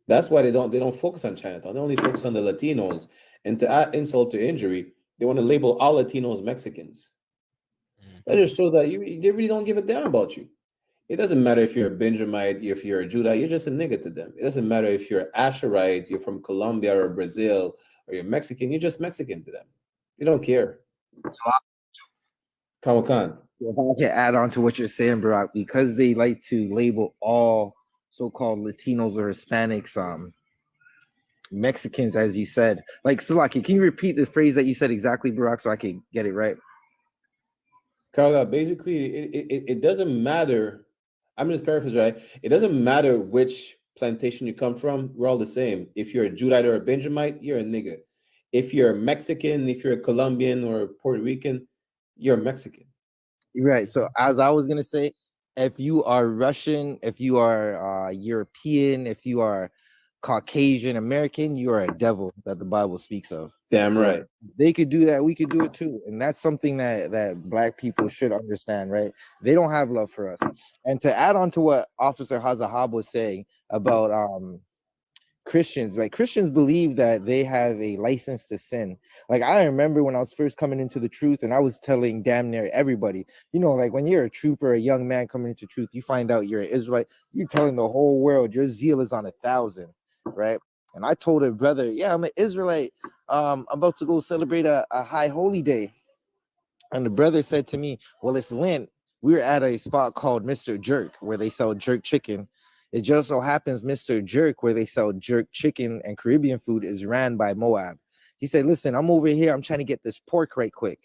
That's why they don't focus on Chinatown. They only focus on the Latinos. And to add insult to injury, they want to label all Latinos Mexicans. That just shows that they really don't give a damn about you. It doesn't matter if you're a Benjamite, if you're a Judah, you're just a nigga to them. It doesn't matter if you're Asherite, you're from Colombia or Brazil, or you're Mexican, you're just Mexican to them. They don't care. Kamakan. I can add on to what you're saying, Barack, because they like to label all so-called Latinos or Hispanics, Mexicans, as you said. Like, Sulaki, can you repeat the phrase that you said exactly, Barack, so I can get it right? Carla, basically, it doesn't matter. I'm just paraphrasing, right? It doesn't matter which plantation you come from. We're all the same. If you're a Judite or a Benjamite, you're a nigga. If you're Mexican, if you're a Colombian or Puerto Rican, you're Mexican. Right. So as I was gonna say, if you are Russian, if you are European, if you are Caucasian American, you are a devil that the Bible speaks of. Damn So right. they could do that, we could do it too. And that's something that Black people should understand, right? They don't have love for us. And to add on to what Officer Hazahab was saying about Christians, like Christians believe that they have a license to sin. Like I remember when I was first coming into the truth and I was telling damn near everybody, like when you're a trooper, a young man coming into truth, you find out you're an Israelite, you're telling the whole world your zeal is on 1,000, right? And I told a brother, yeah, I'm an Israelite. I'm about to go celebrate a high holy day. And the brother said to me, well, it's Lent. We were at a spot called Mr. Jerk where they sell jerk chicken. It just so happens Mr. Jerk, where they sell jerk chicken and Caribbean food, is ran by Moab. He said, listen, I'm over here. I'm trying to get this pork right quick.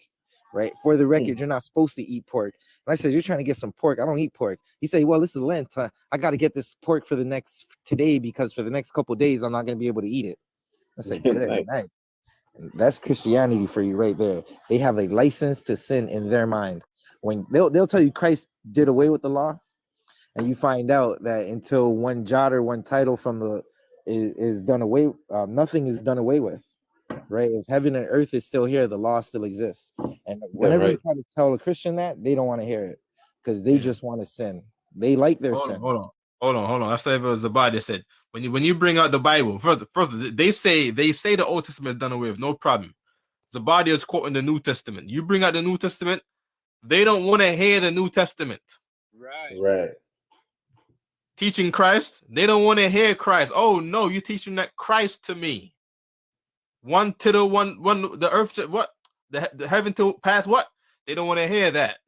Right. For the record, you're not supposed to eat pork. And I said, you're trying to get some pork. I don't eat pork. He said, well, this is Lent. I got to get this pork for today because for the next couple of days, I'm not going to be able to eat it. I said, good night. That's Christianity for you right there. They have a license to sin in their mind. When they'll tell you Christ did away with the law, and you find out that until one jot or one title from the is done away, nothing is done away with. Right? If heaven and earth is still here, the law still exists. And whenever you try to tell a Christian that, they don't want to hear it because they just want to sin. They like their sin. Hold on. I said it was the body that said when you bring out the Bible, first they say the Old Testament is done away with, no problem. Zabadi is quoting the New Testament. You bring out the New Testament, they don't want to hear the New Testament. Right. Teaching Christ, they don't want to hear Christ. Oh no, you're teaching that Christ to me. One to the one, the earth to what? The heaven to pass what? They don't want to hear that.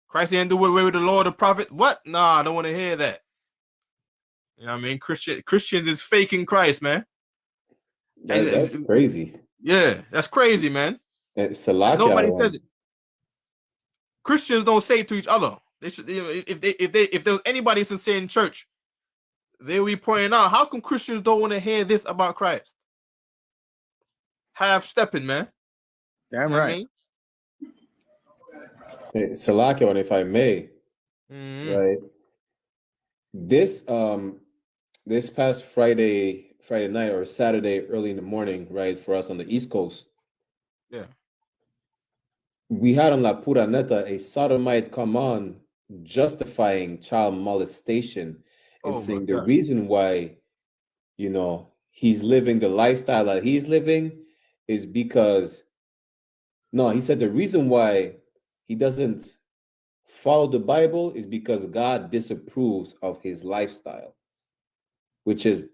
Christ didn't do away with the law of the prophet. What? Nah, I don't want to hear that. You know what I mean? Christians is faking Christ, man. That's crazy. Yeah, that's crazy, man. And nobody says it. Christians don't say it to each other. They should, if there's anybody sincere in church, they will be pointing out, how come Christians don't want to hear this about Christ? Half stepping, man. Damn right. I mean? Salakia, if I may, right? This past Friday night or Saturday early in the morning, right, for us on the East Coast. Yeah. We had on La Pura Neta a sodomite come on justifying child molestation and saying the reason why, he's living the lifestyle that he's living is because, he said the reason why he doesn't follow the Bible is because God disapproves of his lifestyle, which is,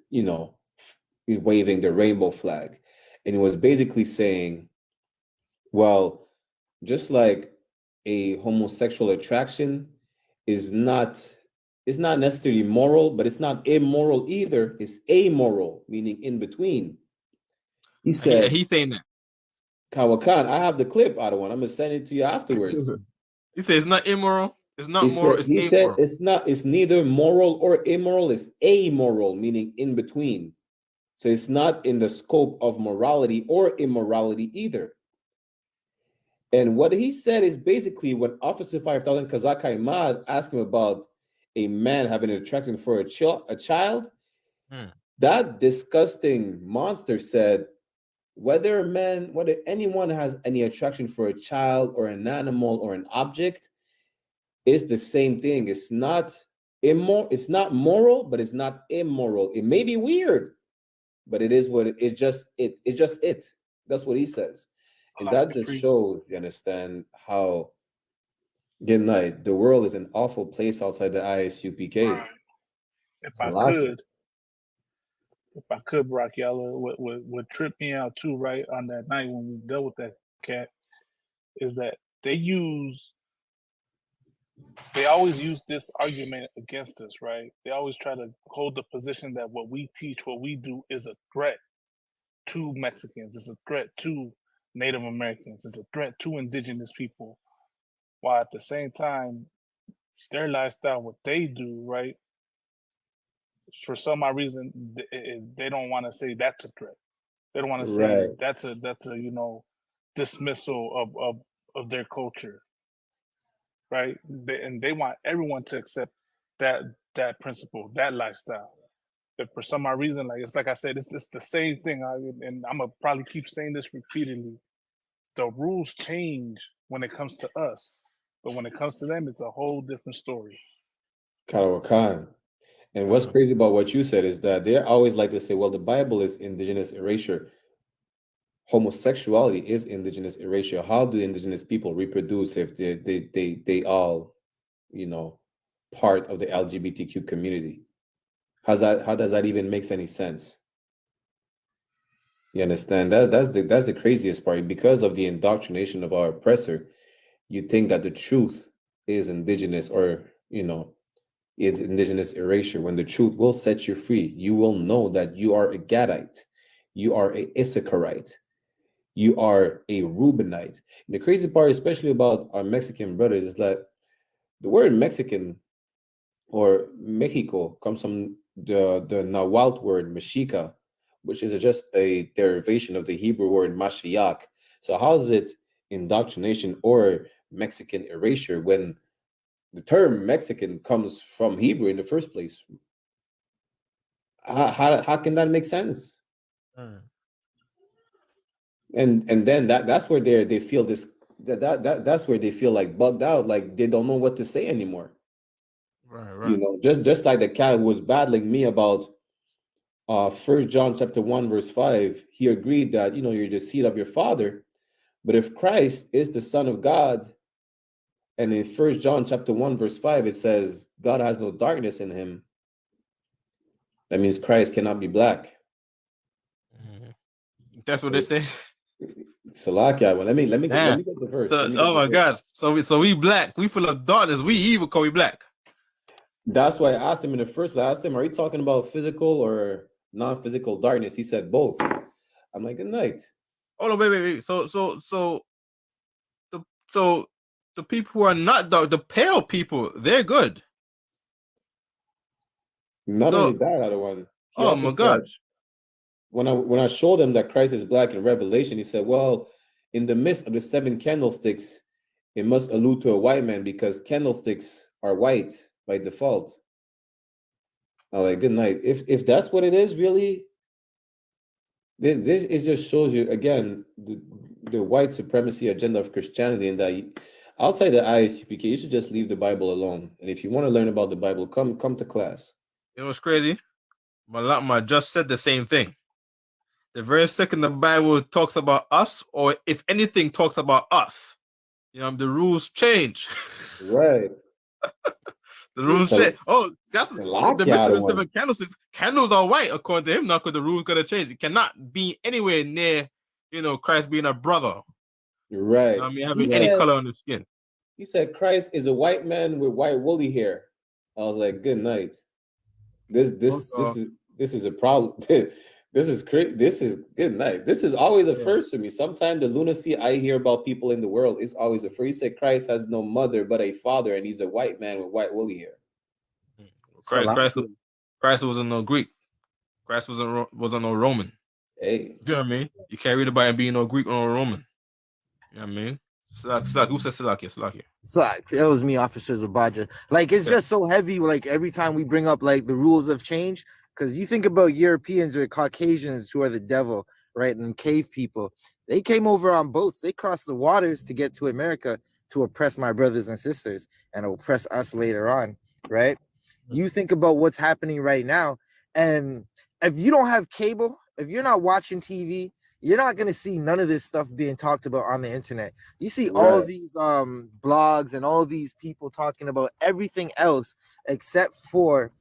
waving the rainbow flag. And it was basically saying, well, just like a homosexual attraction is not necessarily moral, but it's not immoral either. It's amoral, meaning in between. He said, he's saying that. Kawakan, I have the clip, Adawan. I'm gonna send it to you afterwards. He said it's not immoral. It's not moral. It's amoral. Said it's neither moral or immoral. It's amoral, meaning in between. So it's not in the scope of morality or immorality either. And what he said is basically when Officer 5000 Kazaka Imad asked him about a man having an attraction for a child, that disgusting monster said, whether anyone has any attraction for a child or an animal or an object, it's the same thing. It's not immoral. It's not moral, but it's not immoral. It may be weird, but it is what it's just it. It's just it. That's what he says. And that just shows, you understand, how, good night, the world is an awful place outside the I.S.U.P.K. Right. If I could, Bracchiella, what tripped me out too, right, on that night when we dealt with that cat, is that they always use this argument against us, right? They always try to hold the position that what we teach, what we do is a threat to Mexicans, it's a threat to Native Americans, it's a threat to indigenous people. while at the same time, their lifestyle, what they do, right? For some odd reason, they don't want to say that's a threat. They don't want to say that's a dismissal of their culture, right? And they want everyone to accept that principle, that lifestyle. But for some odd reason, like it's like I said, it's the same thing. And I'm gonna probably keep saying this repeatedly. The rules change when it comes to us, but when it comes to them, it's a whole different story. Khan. And what's crazy about what you said is that they always like to say, well, the Bible is indigenous erasure. Homosexuality is indigenous erasure. How do indigenous people reproduce if they all, part of the LGBTQ community? How does that even make any sense? You understand? That's the craziest part. Because of the indoctrination of our oppressor, you think that the truth is indigenous, or it's indigenous erasure, when the truth will set you free. You will know that you are a Gadite, you are a Issacharite, you are a Reubenite. And the crazy part, especially about our Mexican brothers, is that the word Mexican or Mexico comes from the Nahuatl word Mexica, which is just a derivation of the Hebrew word Mashiach. So how is it indoctrination or Mexican erasure when the term Mexican comes from Hebrew in the first place? How can that make sense? And then that's where they feel this that's where they feel like bugged out, like they don't know what to say anymore. Right. Just like the cat was battling me about 1 John chapter 1 verse 5. He agreed that you're the seed of your father, but if Christ is the Son of God, and in 1 John chapter 1 verse 5 it says God has no darkness in him, that means Christ cannot be black. That's what they say. Salakia. Well, let me get the verse. Oh my gosh. So we black. We full of darkness. We evil cause we black. That's why I asked him in the first place. I asked him, are you talking about physical or non-physical darkness? He said both. I'm like, good night. Hold on, wait. So the people who are not dark, the pale people, they're good. Not only that, other one. Oh my gosh. When I showed him that Christ is black in Revelation, he said, well, in the midst of the 7 candlesticks, it must allude to a white man because candlesticks are white by default. I'm like, good night. If that's what it is, really, it just shows you again the white supremacy agenda of Christianity, and that outside the I.S.U.P.K, you should just leave the Bible alone. And if you want to learn about the Bible, come to class. You know what's crazy? Malama just said the same thing. The very second the Bible talks about us, or if anything talks about us, the rules change. Right. The rules change. Oh, that's the midst of the 7 candlesticks. Candles are white according to him, not because the rules gonna change. It cannot be anywhere near, Christ being a brother. Right. Having any color on his skin. He said Christ is a white man with white woolly hair. I was like, good night. This is a problem. This is crazy. This is good night. This is always a first for me. Sometimes the lunacy I hear about people in the world is always a first. He said Christ has no mother but a father, and he's a white man with white woolly hair. Christ wasn't no Greek. Christ wasn't no Roman. Hey, you know what I mean? You can't read about him being no Greek or no Roman. You know what I mean? Who said Salakia? That was me, Officer Zabaja. Like, it's just so heavy. Like, every time we bring up like the rules of change, because you think about Europeans or Caucasians who are the devil, right? And cave people, they came over on boats. They crossed the waters to get to America to oppress my brothers and sisters and oppress us later on, right? You think about what's happening right now, and if you don't have cable, if you're not watching TV, you're not going to see none of this stuff being talked about on the internet. You see all these blogs and all these people talking about everything else except for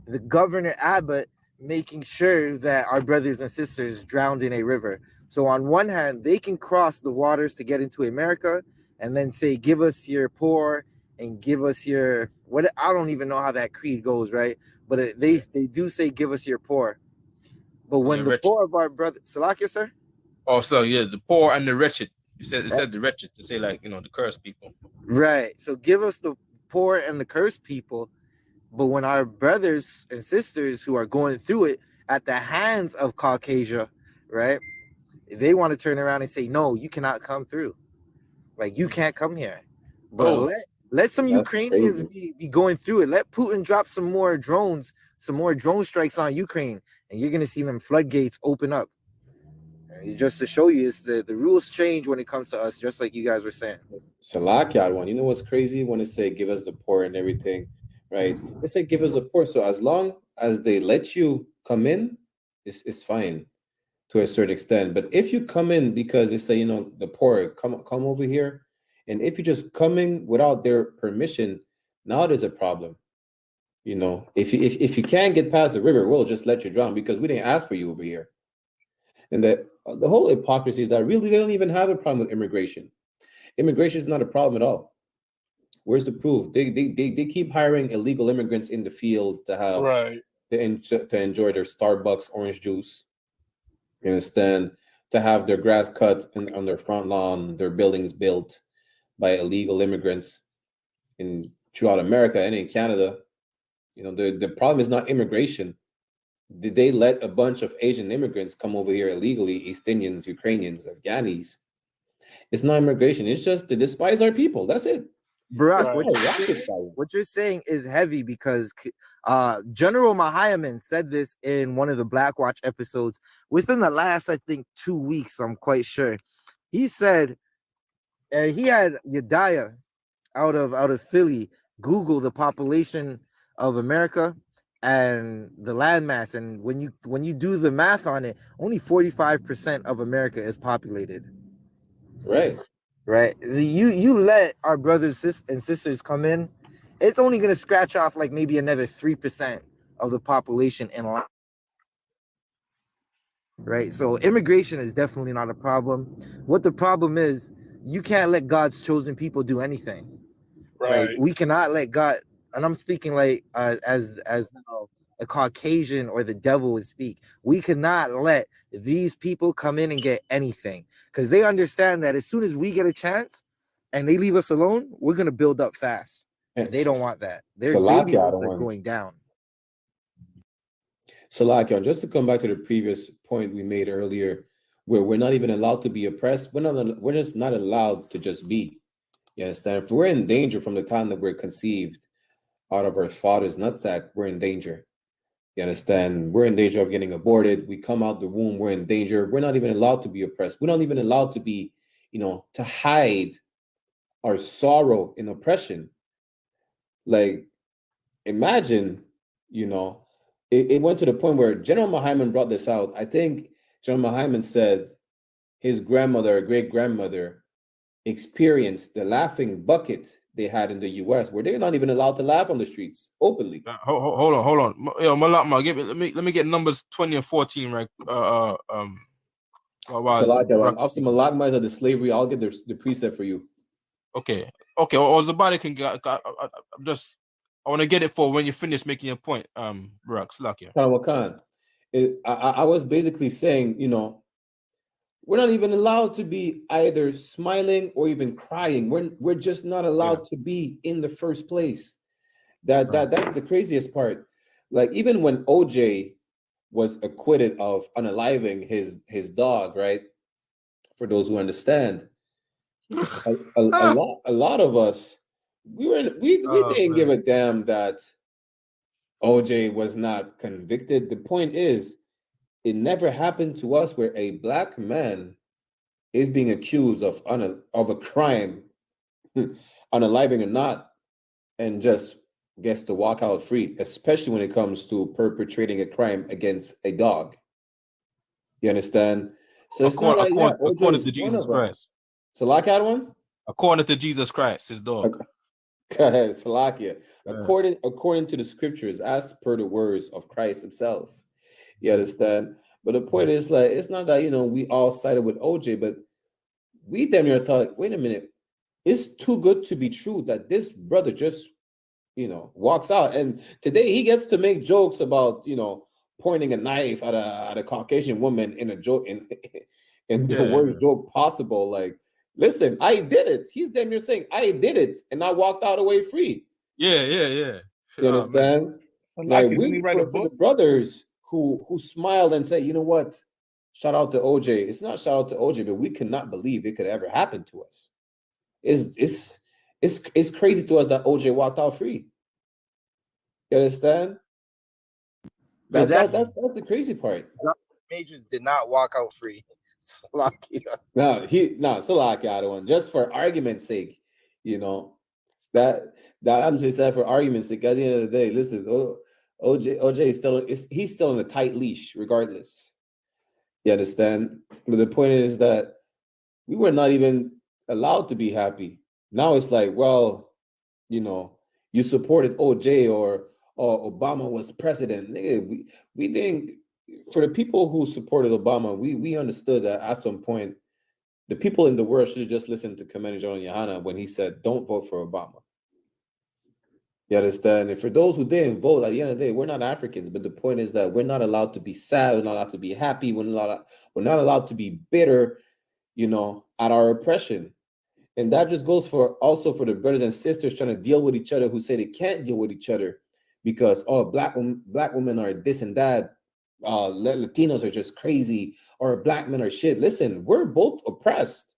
the Governor Abbott making sure that our brothers and sisters drowned in a river. So on one hand, they can cross the waters to get into America and then say, give us your poor and give us your, what, I don't even know how that creed goes, right? But they do say, give us your poor. But when the poor of our brothers, Salakia, sir? Oh, so yeah, the poor and the wretched. You said the wretched to say like, you know, the cursed people. Right. So give us the poor and the cursed people. But when our brothers and sisters who are going through it at the hands of Caucasia, right, they want to turn around and say, no, you cannot come through. Like, you can't come here. But let some That's Ukrainians crazy. be going through it. Let Putin drop some more drones, some more drone strikes on Ukraine, and you're going to see them floodgates open up. And just to show you, is the rules change when it comes to us, just like you guys were saying. Salakia one. You know what's crazy when they say give us the poor and everything, right? They say give us the poor. So as long as they let you come in, it's fine to a certain extent. But if you come in because they say, you know, the poor, come over here, and if you just come in without their permission, now there's a problem. You know, if you can't get past the river, we'll just let you drown because we didn't ask for you over here. And the whole hypocrisy is that really they don't even have a problem with immigration. Immigration is not a problem at all. Where's the proof? They keep hiring illegal immigrants in the field to have Right. to enjoy their Starbucks orange juice. You understand? To have their grass cut on their front lawn, their buildings built by illegal immigrants throughout America and in Canada. You know, the problem is not immigration. Did they let a bunch of Asian immigrants come over here illegally? East Indians, Ukrainians, Afghanis. It's not immigration. It's just to despise our people. That's it. Barack, Right. what you're saying is heavy because General Mahayaman said this in one of the Black Watch episodes within the last, I think, 2 weeks. I'm quite sure. He said he had Yedaya out of Philly Google the population of America and the landmass, and when you do the math on it, only 45% of America is populated. Right. Right. You let our brothers and sisters come in, it's only going to scratch off like maybe another 3% of the population in line. Right. So immigration is definitely not a problem. What the problem is, you can't let God's chosen people do anything. Right. Like, we cannot let God, and I'm speaking like as a Caucasian or the devil would speak. We cannot let these people come in and get anything because they understand that as soon as we get a chance and they leave us alone, we're gonna build up fast. And they don't want that. Their baby are going down. Salakia, just to come back to the previous point we made earlier, where we're not even allowed to be oppressed, we're just not allowed to just be. You understand? If we're in danger from the time that we're conceived out of our father's nutsack, we're in danger. You understand? We're in danger of getting aborted. We come out the womb, we're in danger. We're not even allowed to be oppressed. We're not even allowed to be, you know, to hide our sorrow in oppression. Like, imagine, you know, it went to the point where General Mahaman brought this out. I think General Mahaman said his grandmother, great grandmother, experienced the laughing bucket they had in the U.S., where they're not even allowed to laugh on the streets openly. Hold on. Yo, Malakma, let me get numbers 20 and 14 right. Officer Malakma is of the slavery. I'll get the precept for you. Okay. Or Zabadi can get. I want to get it for when you finish making your point. Barak, Slakia. I was basically saying, you know, we're not even allowed to be either smiling or even crying. We're just not allowed to be in the first place. That's the craziest part. Like, even when OJ was acquitted of unaliving his dog, right? For those who understand, a lot of us we didn't give a damn that OJ was not convicted. The point is, it never happened to us where a black man is being accused of a crime, unaliving or not, and just gets to walk out free, especially when it comes to perpetrating a crime against a dog. You understand? So it's not like, according to Jesus Christ. Salakia one? According to Jesus Christ, his dog. Salakia. According to the scriptures, as per the words of Christ himself. You understand? But the point is, like, it's not that, you know, we all sided with OJ, but we damn near thought, wait a minute, it's too good to be true that this brother just, you know, walks out. And today he gets to make jokes about, you know, pointing a knife at a Caucasian woman in a joke, in the worst joke possible. Like, Listen, I did it. He's damn near saying, I did it, and I walked out away free. Yeah. You Oh, man. understand? Like, didn't he write a for the book? brothers who smiled and said, you know what? Shout out to OJ. It's not shout out to OJ, but we cannot believe it could ever happen to us. It's crazy to us that OJ walked out free. You understand? That's the crazy part. Majors did not walk out free. Salakia. Salakia, the one. Just for argument's sake, you know, that I'm just saying for argument's sake. At the end of the day, listen, OJ is he's still in a tight leash, regardless. You understand? But the point is that we were not even allowed to be happy. Now it's like, well, you know, you supported OJ or Obama was president. Nigga, we didn't. For the people who supported Obama, we understood that at some point, the people in the world should have just listened to Commander General YAHANNA when he said, "Don't vote for Obama." You understand? And for those who didn't vote, at the end of the day, we're not Africans. But the point is that we're not allowed to be sad. We're not allowed to be happy. We're not allowed to be bitter, you know, at our oppression. And that just goes for also for the brothers and sisters trying to deal with each other who say they can't deal with each other because black women are this and that. Latinos are just crazy, or black men are shit. Listen, we're both oppressed.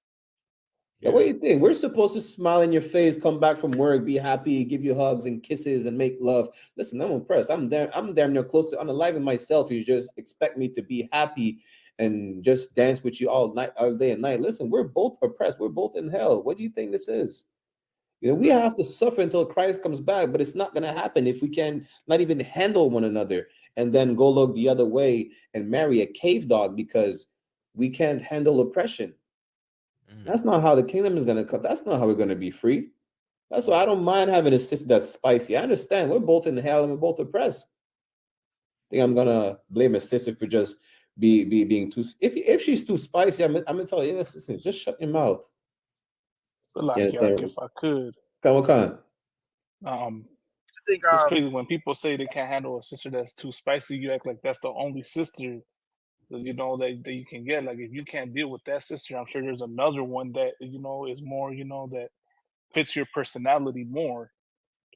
Yeah. What do you think? We're supposed to smile in your face, come back from work, be happy, give you hugs and kisses and make love. Listen, I'm oppressed. I'm damn near close to unaliving myself. You just expect me to be happy and just dance with you all day and night. Listen, we're both oppressed. We're both in hell. What do you think this is? You know, we have to suffer until Christ comes back, but it's not going to happen if we can not even handle one another and then go look the other way and marry a cave dog because we can't handle oppression. That's not how the kingdom is going to come. That's not how we're going to be free. That's why I don't mind having a sister that's spicy. I understand we're both in hell and we're both oppressed. I think I'm going to blame a sister for just being too. If she's too spicy, I'm going to tell you, sister, just shut your mouth. So like, if I could. Come on. It's crazy when people say they can't handle a sister that's too spicy. You act like that's the only sister that, you know, that you can get. Like, if you can't deal with that sister, I'm sure there's another one that, you know, is more, you know, that fits your personality more.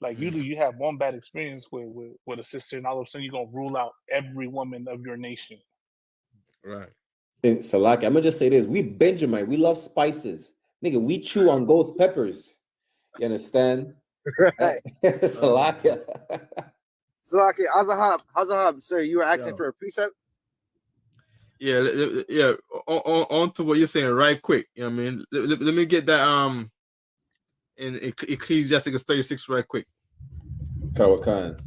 Like you have one bad experience with a sister, and all of a sudden you're gonna rule out every woman of your nation. Right. Salaki, I'm gonna just say this: we Benjamin, we love spices, nigga. We chew on ghost peppers. You understand? Right. Salaki. Salaki, Azahab, sir, you were asking for a precept. Yeah. On to what you're saying, right quick. You know what I mean? Let me get that in Ecclesiastes 36 right quick. Kawakan.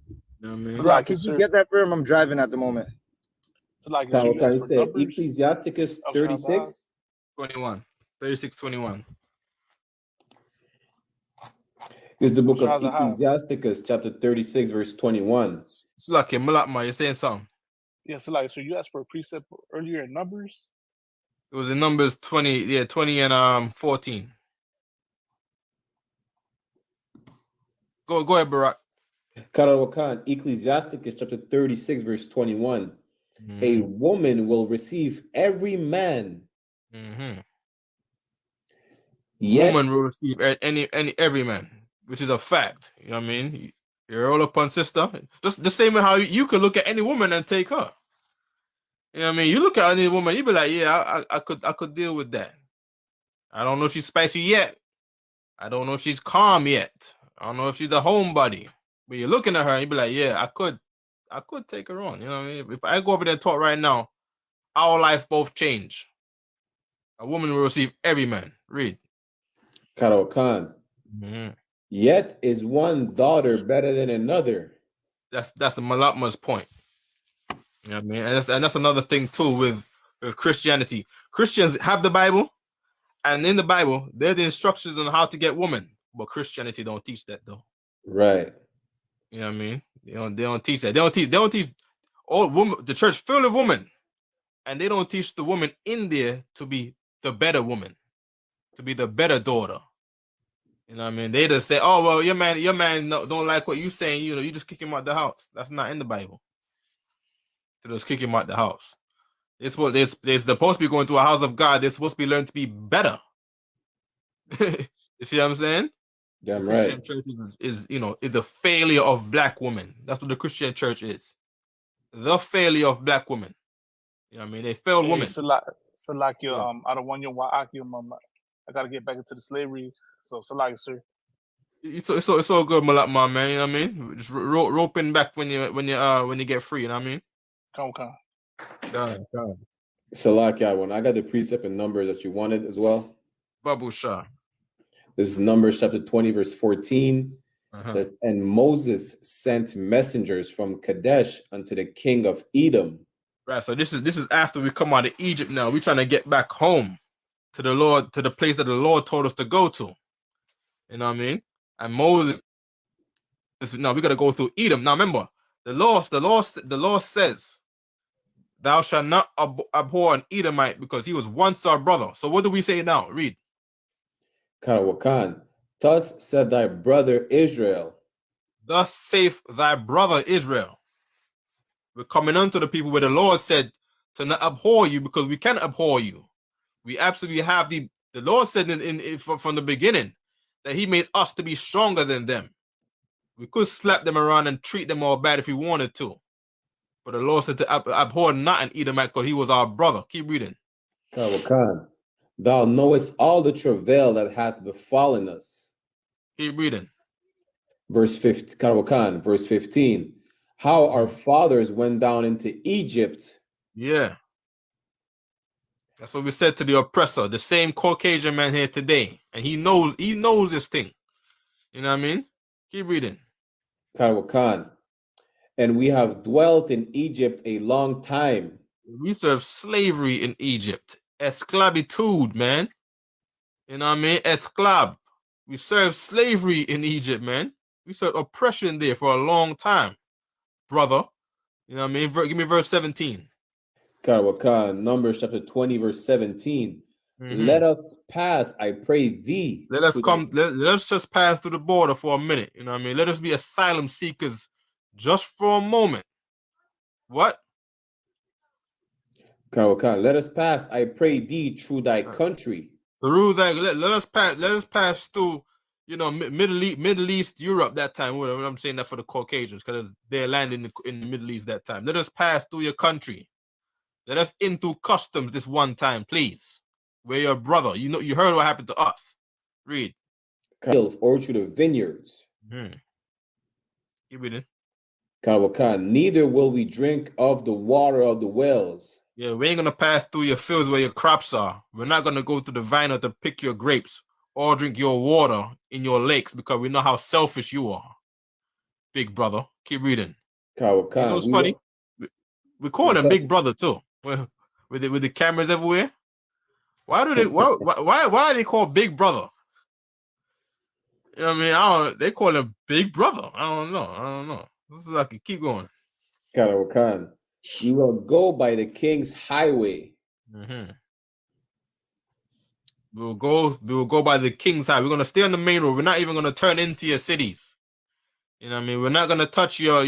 You know what I mean? Right, could you get that for him? I'm driving at the moment. So like, Kawakan, you say Ecclesiastes 36? 21. 36:21. This is the book of Ecclesiasticus, chapter 36, verse 21. Slaki, Malakma, you're saying something? Yeah, so you asked for a precept earlier in Numbers? It was in Numbers 20, 20 and 14. Go ahead, Barak. Karawakan, Ecclesiasticus chapter 36, verse 21. Mm-hmm. A woman will receive every man. Mm-hmm. Woman will receive every man, which is a fact. You know what I mean? You're all upon sister. Just the same way how you could look at any woman and take her. You know what I mean? You look at any woman, you be like, yeah, I could deal with that. I don't know if she's spicy yet. I don't know if she's calm yet. I don't know if she's a homebody. But you're looking at her and you be like, yeah, I could take her on. You know what I mean? If I go over there and talk right now, our life both change. A woman will receive every man. Read. Karo Khan. Mm-hmm. Yet is one daughter better than another. That's the Malatma's point. You know what I mean? And that's another thing too with Christianity. Christians have the Bible, and in the Bible, they're the instructions on how to get women. But Christianity don't teach that though. Right. You know what I mean? They don't teach that. They don't teach all women. The church full of women, and they don't teach the woman in there to be the better woman, to be the better daughter. You know what I mean? They just say, "Oh well, your man don't like what you saying. You know, you just kick him out the house." That's not in the Bible. To just kick him out the house. They're supposed to be going to a house of God. They're supposed to be learning to be better. You see what I'm saying? Damn The Christian right. church is a failure of black women. That's what the Christian church is. The failure of black women. You know what I mean? They failed Hey, women. Salakia, Yeah. I don't want your YAHANNA, I gotta get back into the slavery. So Salakia, sir. It's all good, my man. You know what I mean? Just roping back when you get free. You know what I mean? Come. God. Salakia, when I got the precept and numbers that you wanted as well. Babu Shah. This is Numbers chapter 20, verse 14. It says, and Moses sent messengers from Kadesh unto the king of Edom. Right. So this is after we come out of Egypt now. We're trying to get back home to the Lord, to the place that the Lord told us to go to. You know what I mean? And Moses, now we gotta go through Edom. Now remember, the law says, thou shalt not abhor an Edomite because he was once our brother. So what do we say now? Read. Karawakan, thus said thy brother Israel. Thus saith thy brother Israel. We're coming unto the people where the Lord said to not abhor you because we can abhor you. We absolutely have the Lord said from the beginning that he made us to be stronger than them. We could slap them around and treat them all bad if we wanted to. But the Lord said to abhor not an Edomite because he was our brother. Keep reading. Karawakan, thou knowest all the travail that hath befallen us. Keep reading. Verse 15, Karawakan, verse 15. How our fathers went down into Egypt. Yeah. That's what we said to the oppressor, the same Caucasian man here today. And he knows this thing. You know what I mean? Keep reading. Karawakan, and we have dwelt in Egypt a long time. We serve slavery in Egypt. Esclavitude, man. You know what I mean? Esclav. We serve slavery in Egypt, man. We serve oppression there for a long time, brother. You know what I mean? Give me verse 17. Karawakan, Numbers chapter 20, verse 17. Let us pass, I pray thee. Let us just pass through the border for a minute. You know what I mean? Let us be asylum seekers just for a moment. What? Karawakan, let us pass, I pray thee, through thy country. Through that, let us pass through, Middle East, Europe that time. I'm saying that for the Caucasians because they're landing in the Middle East that time. Let us pass through your country. Let us in through customs this one time, please. We're your brother. You heard what happened to us. Read. Or through the vineyards. Keep reading. Karawakan, neither will we drink of the water of the wells. Yeah, we ain't gonna pass through your fields where your crops are. We're not gonna go to the vineyard to pick your grapes or drink your water in your lakes because we know how selfish you are, big brother. Keep reading. Karawakan, you know what's funny? We call him big brother too. With the cameras everywhere. Why are they called big brother? You know what I mean? They call him big brother. I don't know. This is like keep going. Karawakan, we will go by the king's highway. We will go by the king's highway. We're gonna stay on the main road. We're not even gonna turn into your cities. You know what I mean? We're not gonna touch your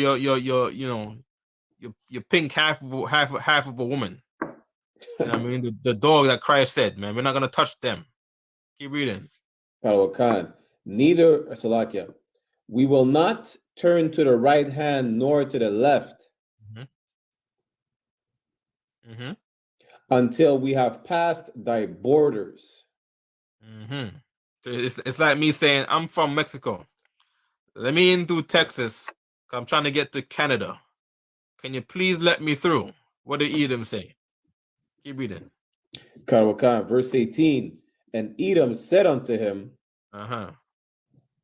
pink half of a woman. You know what I mean? The dog that Christ said, man. We're not gonna touch them. Keep reading. Karawakan, neither Salakia, we will not turn to the right hand nor to the left until we have passed thy borders. It's like me saying, I'm from Mexico. Let me in through Texas. I'm trying to get to Canada. Can you please let me through? What did Edom say? Keep reading. Karawakan, verse 18. And Edom said unto him,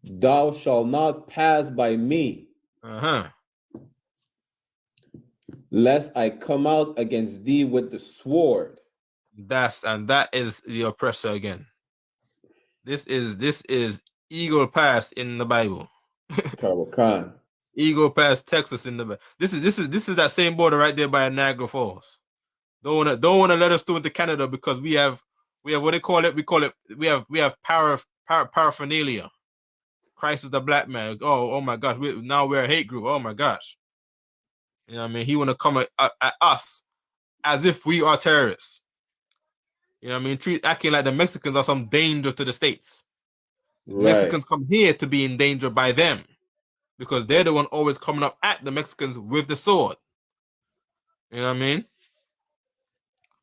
thou shalt not pass by me, lest I come out against thee with the sword. That is the oppressor again. This is Eagle Pass in the Bible. Karawakan. Eagle Pass, Texas in the Bible. This is that same border right there by Niagara Falls. Don't wanna let us through into Canada because we have what they call it. We have paraphernalia. Christ is the black man. Oh my gosh. Now we're a hate group. Oh my gosh. You know what I mean? He want to come at us as if we are terrorists. You know what I mean? Acting like the Mexicans are some danger to the States. Mexicans come here to be endangered by them because they're the one always coming up at the Mexicans with the sword. You know what I mean?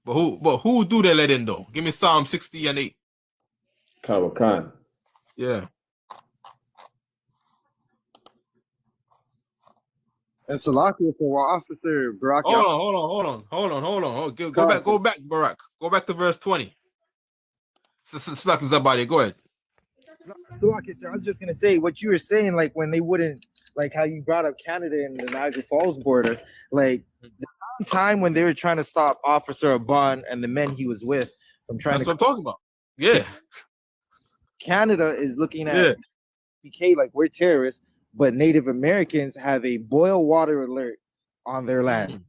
But who do they let in though? Give me Psalm 60 and 8. Khan. Yeah. And Salakia for Officer Barack. Hold on. Go back, Barack. Go back to verse 20. Slack is about it. Go ahead. Salakia, sir, I was just gonna say what you were saying, like when they wouldn't, like how you brought up Canada and the Niagara Falls border, like the same time when they were trying to stop Officer Aban and the men he was with from trying That's what I'm talking about. Yeah. Canada is looking at I.S.U.P.K like we're terrorists, but Native Americans have a boil water alert on their land.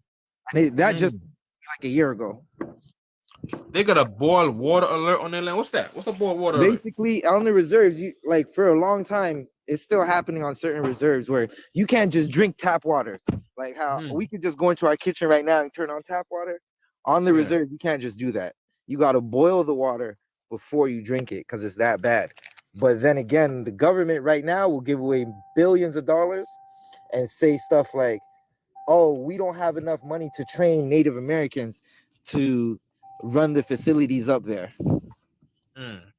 And that just like a year ago. They got a boil water alert on their land. What's that? What's a boil water alert? Basically, on the reserves, you like for a long time, it's still happening on certain reserves where you can't just drink tap water. Like how we could just go into our kitchen right now and turn on tap water. On the reserves, you can't just do that. You got to boil the water before you drink it because it's that bad. But then again, the government right now will give away billions of dollars and say stuff like, oh, we don't have enough money to train Native Americans to run the facilities up there.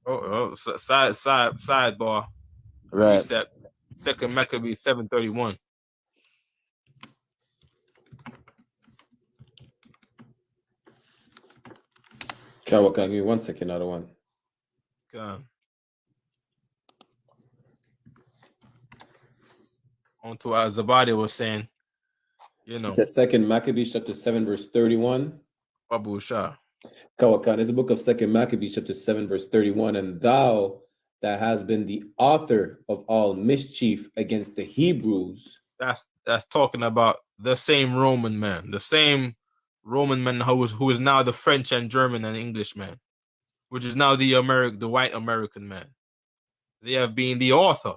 Sidebar. Right. Reset. Second Maccabee 7:31. Can give me 1 second, another one. On to as Zabadi was saying, you know. It's the second Maccabees chapter 7, verse 31. Babu Shah. Kawakan is the book of Second Maccabees chapter 7, verse 31. And thou that has been the author of all mischief against the Hebrews. That's talking about the same Roman man, the same Roman man who is now the French and German and English man, which is now the white American man. They have been the author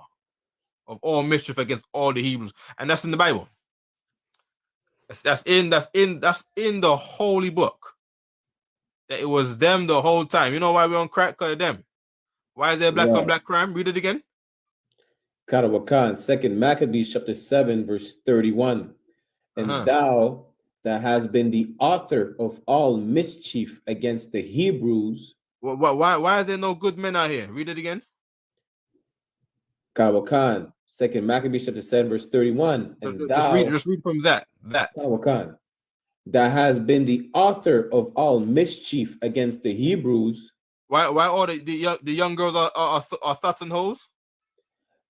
of all mischief against all the Hebrews, and that's in the Bible. That's in the holy book. That it was them the whole time. You know why we're on crack? Because of them. Why is there black on black crime? Read it again. Karawakan, second Maccabees chapter 7, verse 31. And thou that has been the author of all mischief against the Hebrews. Why is there no good men out here? Read it again. Karawakan, second Maccabees chapter 7, verse 31. And just read from that. Karawakan, that has been the author of all mischief against the Hebrews. Why all the young girls are thuts and hoes?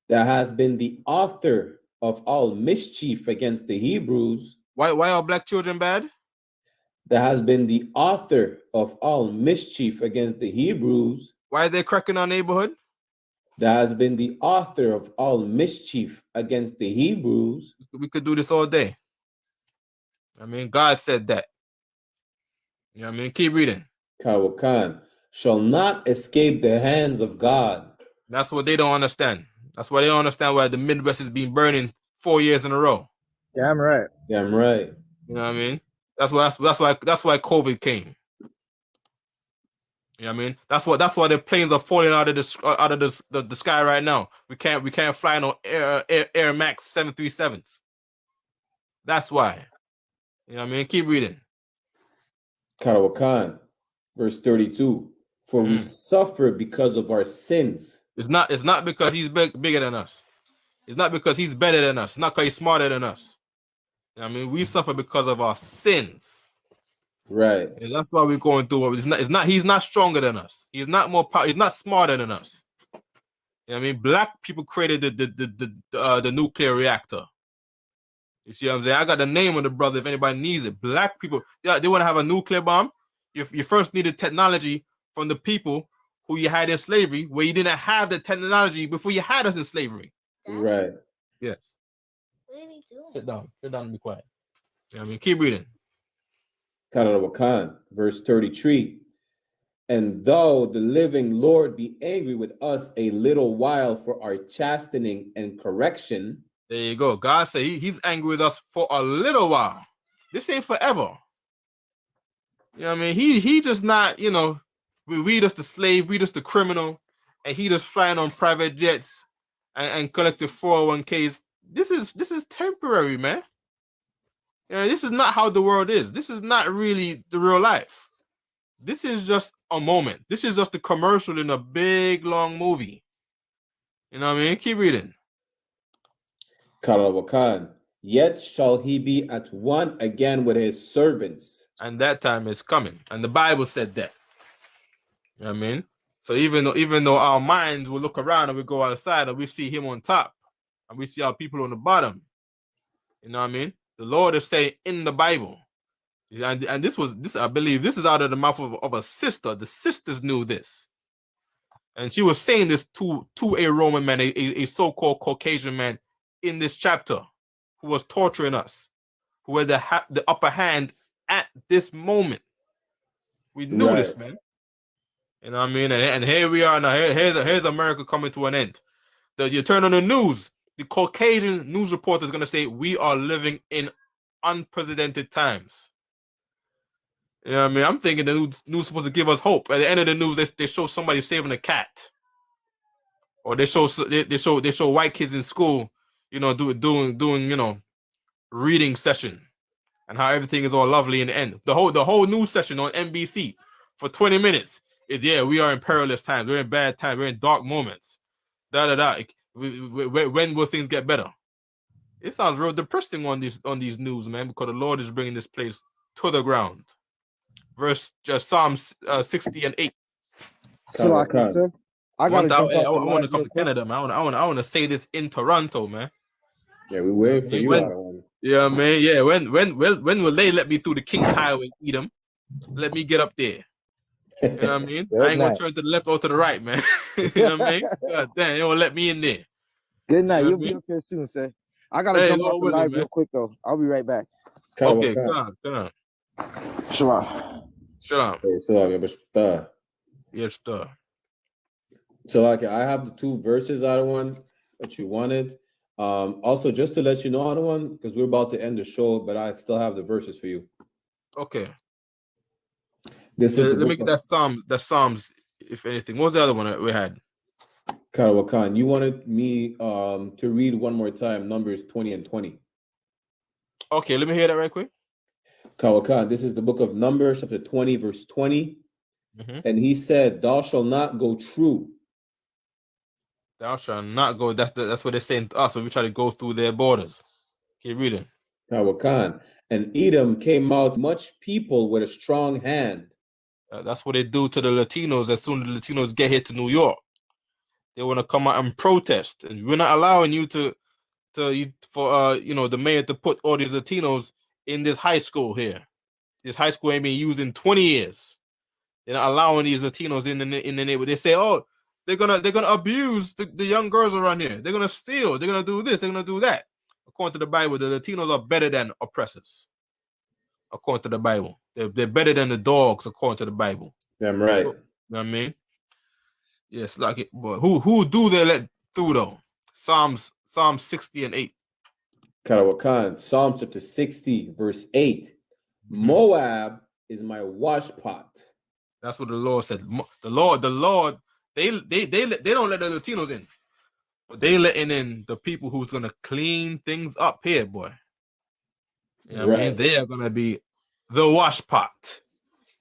That has been the author of all mischief against the Hebrews. Why are black children bad? That has been the author of all mischief against the Hebrews. Why are they cracking our neighborhood? That has been the author of all mischief against the Hebrews. We could do this all day. I mean, God said that. You know what I mean? Keep reading. Kawakan shall not escape the hands of God. That's what they don't understand. That's why they don't understand why the Midwest is being burning 4 years in a row. Damn right. Damn right. You know what I mean? That's why COVID came. You know what I mean? That's why the planes are falling out of the sky right now. We can't fly no Air Max 737s. That's why. You know what I mean? Keep reading. Karawakan, verse 32. For we suffer because of our sins. It's not because he's bigger than us. It's not because he's better than us. It's not because he's smarter than us. You know what I mean? We suffer because of our sins. Right. And that's why we're going through it. He's not stronger than us. He's not more powerful. He's not smarter than us. You know what I mean? Black people created the nuclear reactor. You see what I'm saying? I got the name of the brother if anybody needs it. Black people, they want to have a nuclear bomb. You first needed technology from the people who you had in slavery, where you didn't have the technology before you had us in slavery. Right. Yes. What are you doing? Sit down and be quiet. You know what I mean? Keep reading. Karawakan, verse 33. And though the living Lord be angry with us a little while for our chastening and correction. There you go. God said he's angry with us for a little while. This ain't forever. You know what I mean? He just not, we just the slave, we just the criminal. and he just flying on private jets and collecting 401ks. This is temporary, man. This is not how the world is. This is not really the real life. This is just a moment. This is just a commercial in a big long movie. You know what I mean? Keep reading. Karawakan. Yet shall he be at one again with his servants. And that time is coming. And the Bible said that. You know what I mean? So even though our minds will look around and we go outside and we see him on top and we see our people on the bottom. You know what I mean? The Lord is saying in the Bible. And this I believe this is out of the mouth of a sister. The sisters knew this. And she was saying this to a Roman man, a so-called Caucasian man in this chapter who was torturing us, who had the upper hand at this moment. We knew this, man. You know what I mean? And here we are now. Here's America coming to an end. You turn on the news, the Caucasian news reporter is going to say, we are living in unprecedented times. You know what I mean? I'm thinking the news is supposed to give us hope. At the end of the news, they show somebody saving a cat. Or they show white kids in school, you know, doing you know, reading session, and how everything is all lovely in the end. The whole news session on NBC for 20 minutes is we are in perilous times, we're in bad times, we're in dark moments. When will things get better? It sounds real depressing on these news, man, because the Lord is bringing this place to the ground. Psalms 60 and 8. So I can say, I want to come to Canada, man. I want to say this in Toronto, man. Yeah, we waiting for you. Yeah, man. Yeah, when will they let me through the King's Highway, Edom? Let me get up there. You know what I mean? I ain't gonna turn to the left or to the right, man. You know what I mean? God damn, they won't let me in there. Good night. You'll be up here soon, sir. I gotta jump off the live real quick though. I'll be right back. Okay, come on. Shalom. Yes, sir. So, like, I have the two verses out of one that you wanted. Also, just to let you know, out of one, because we're about to end the show, but I still have the verses for you. Okay. Let me get that Psalms, if anything. What was the other one that we had? Karawakan, you wanted me to read one more time Numbers 20 and 20. Okay, let me hear that right quick. Karawakan, this is the book of Numbers, chapter 20, verse 20. And he said, thou shalt not go true. Thou shalt not go. That's what they're saying to us when we try to go through their borders. Keep reading. Karawakan, and Edom came out much people with a strong hand. That's what they do to the Latinos as soon as the Latinos get here to New York. They want to come out and protest, and we're not allowing you the mayor to put all these Latinos in this high school here. This high school ain't been used in 20 years. They're not allowing these Latinos in the neighborhood. They say, oh, they're gonna abuse the young girls around here. They're gonna steal. They're gonna do this. They're gonna do that. According to the Bible, the Latinos are better than oppressors. According to the Bible, they're better than the dogs. According to the Bible. Damn right. You know what I mean? Yes, like it. But who do they let through though? Psalms 60 and 8. Karawakan, Psalm chapter 60, verse 8. Moab is my wash pot. That's what the Lord said. The Lord, they don't let the Latinos in, but they letting in the people who's gonna clean things up here, boy. You know what I mean? They are gonna be the wash pot.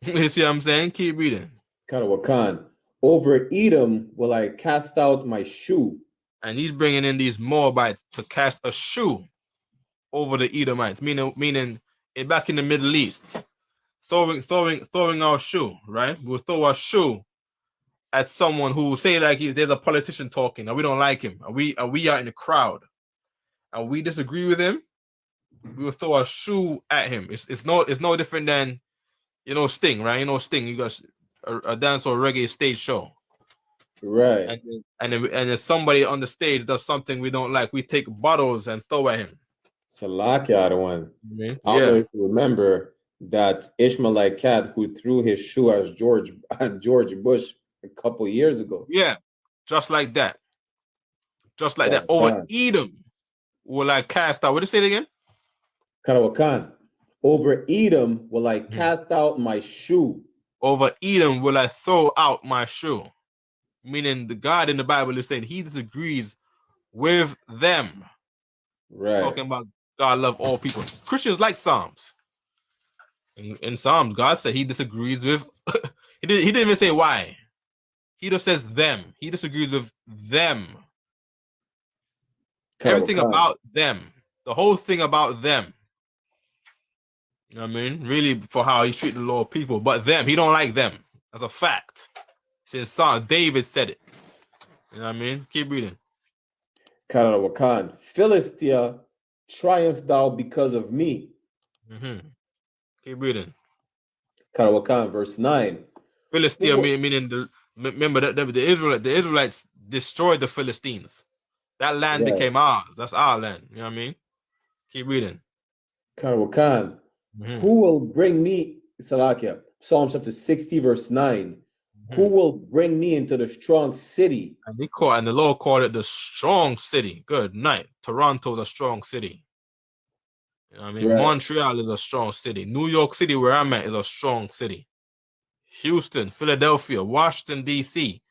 You see what I'm saying? Keep reading. Karawakan, over Edom will I cast out my shoe. And he's bringing in these Moabites to cast a shoe over the Edomites, meaning back in the Middle East. Throwing our shoe, right? We'll throw our shoe at someone who say like there's a politician talking and we don't like him, and we are in the crowd and we disagree with him. We will throw our shoe at him. It's no different than Sting, right? Sting. You got a dance or reggae stage show, right? And if somebody on the stage does something we don't like, we take bottles and throw at him. Salaki, I don't want. I don't know if you remember that Ishmaelite cat who threw his shoe at George Bush a couple years ago. Yeah, just like that. Just like that. Over Edom will I cast out. What did you say it again? Karawakan. Over Edom will I cast out my shoe. Over Edom will I throw out my shoe. meaning the God in the Bible is saying he disagrees with them. Right. Talking about God love all people. Christians like Psalms. In Psalms, God said he disagrees with. he didn't even say why. He just says them. He disagrees with them. Everything about them. The whole thing about them. You know what I mean? Really, for how he treated the Lord people, but them, he don't like them. That's a fact. Since Psalm, David said it. You know what I mean? Keep reading. Karawakan, Philistia, triumph thou because of me. Keep reading. Karawakan, verse 9. Philistia meaning remember that the Israelites destroyed the Philistines. That land became ours. That's our land. You know what I mean? Keep reading. Karawakan, who will bring me, Salakia, Psalm chapter 60, verse 9. Who will bring me into the strong city? And the Lord called it the strong city. Good night. Toronto, the strong city. You know what I mean? Right. Montreal is a strong city. New York City, where I'm at, is a strong city. Houston, Philadelphia, Washington, D.C.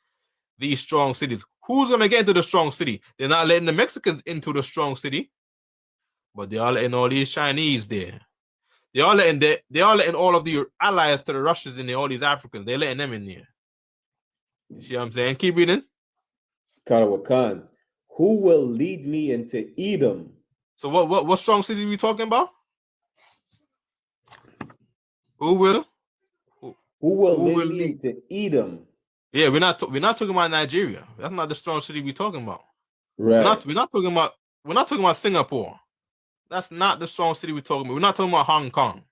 These strong cities. Who's going to get into the strong city? They're not letting the Mexicans into the strong city, but they are letting all these Chinese there. They are letting all of the allies to the Russians and all these Africans. They're letting them in there. You see what I'm saying? Keep reading. Karawakan, who will lead me into Edom? So what strong city are we talking about? Who will lead me into Edom? Yeah, we're not talking about Nigeria. That's not the strong city we're talking about. Right. We're not talking about Singapore. That's not the strong city we're talking about. We're not talking about Hong Kong.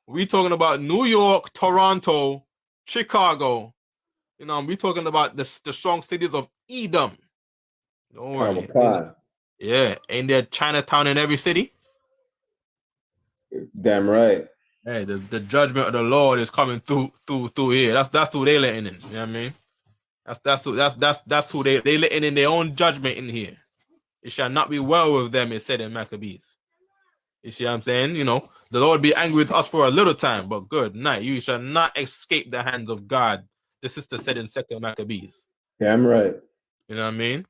We're talking about New York, Toronto, Chicago. You know, we're talking about the strong cities of Edom. Don't worry. Yeah, ain't there Chinatown in every city? Damn right. Hey, the judgment of the Lord is coming through here. That's who they letting in. You know what I mean? That's who they letting in their own judgment in here. It shall not be well with them, it said in Maccabees. You see what I'm saying? You know, the Lord be angry with us for a little time, but good night. You shall not escape the hands of God. The sister said in 2 Maccabees. Damn right. You know what I mean?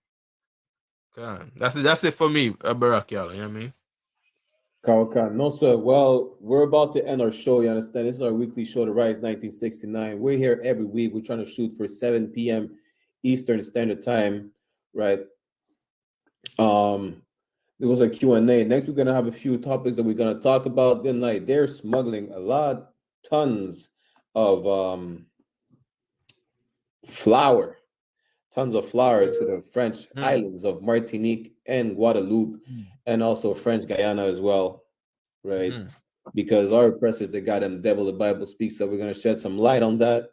God, that's it for me, Barak, y'all. You know what I mean? Karawakan, no sir. Well, we're about to end our show. You understand? This is our weekly show, The Rise 1969. We're here every week. We're trying to shoot for 7 p.m. Eastern Standard Time, right? There was a Q&A. Next, we're gonna have a few topics that we're gonna talk about. Good night. They're smuggling tons of flour to the French islands of Martinique and Guadeloupe, and also French Guyana as well, right? Because our press is the goddamn devil the Bible speaks of. We're gonna shed some light on that.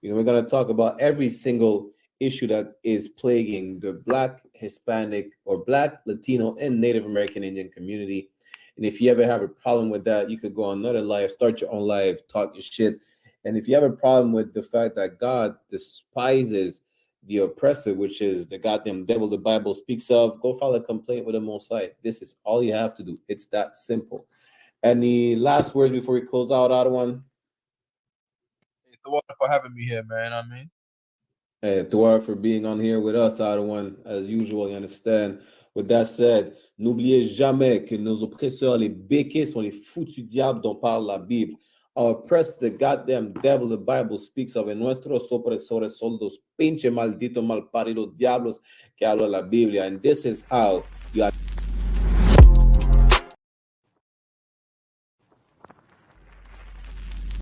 You know, we're gonna talk about every single issue that is plaguing the Black, Hispanic, or Black, Latino, and Native American Indian community. And if you ever have a problem with that, you could go on another live, start your own live, talk your shit. And if you have a problem with the fact that God despises the oppressor, which is the goddamn devil the Bible speaks of, go file a complaint with the Most High. This is all you have to do. It's that simple. Any last words before we close out, Adawan? Thank you for having me here, man. I mean, Hey, Dwar for being on here with us, Adawan, as usual, you understand. With that said, n'oubliez jamais que nos oppresseurs, les béquets, sont les foutus diables dont parle la Bible. Our oppressed, the goddamn devil the Bible speaks of, en nuestros opresores son los pinche malditos malparidos diablos que habla la Biblia. And this is how you are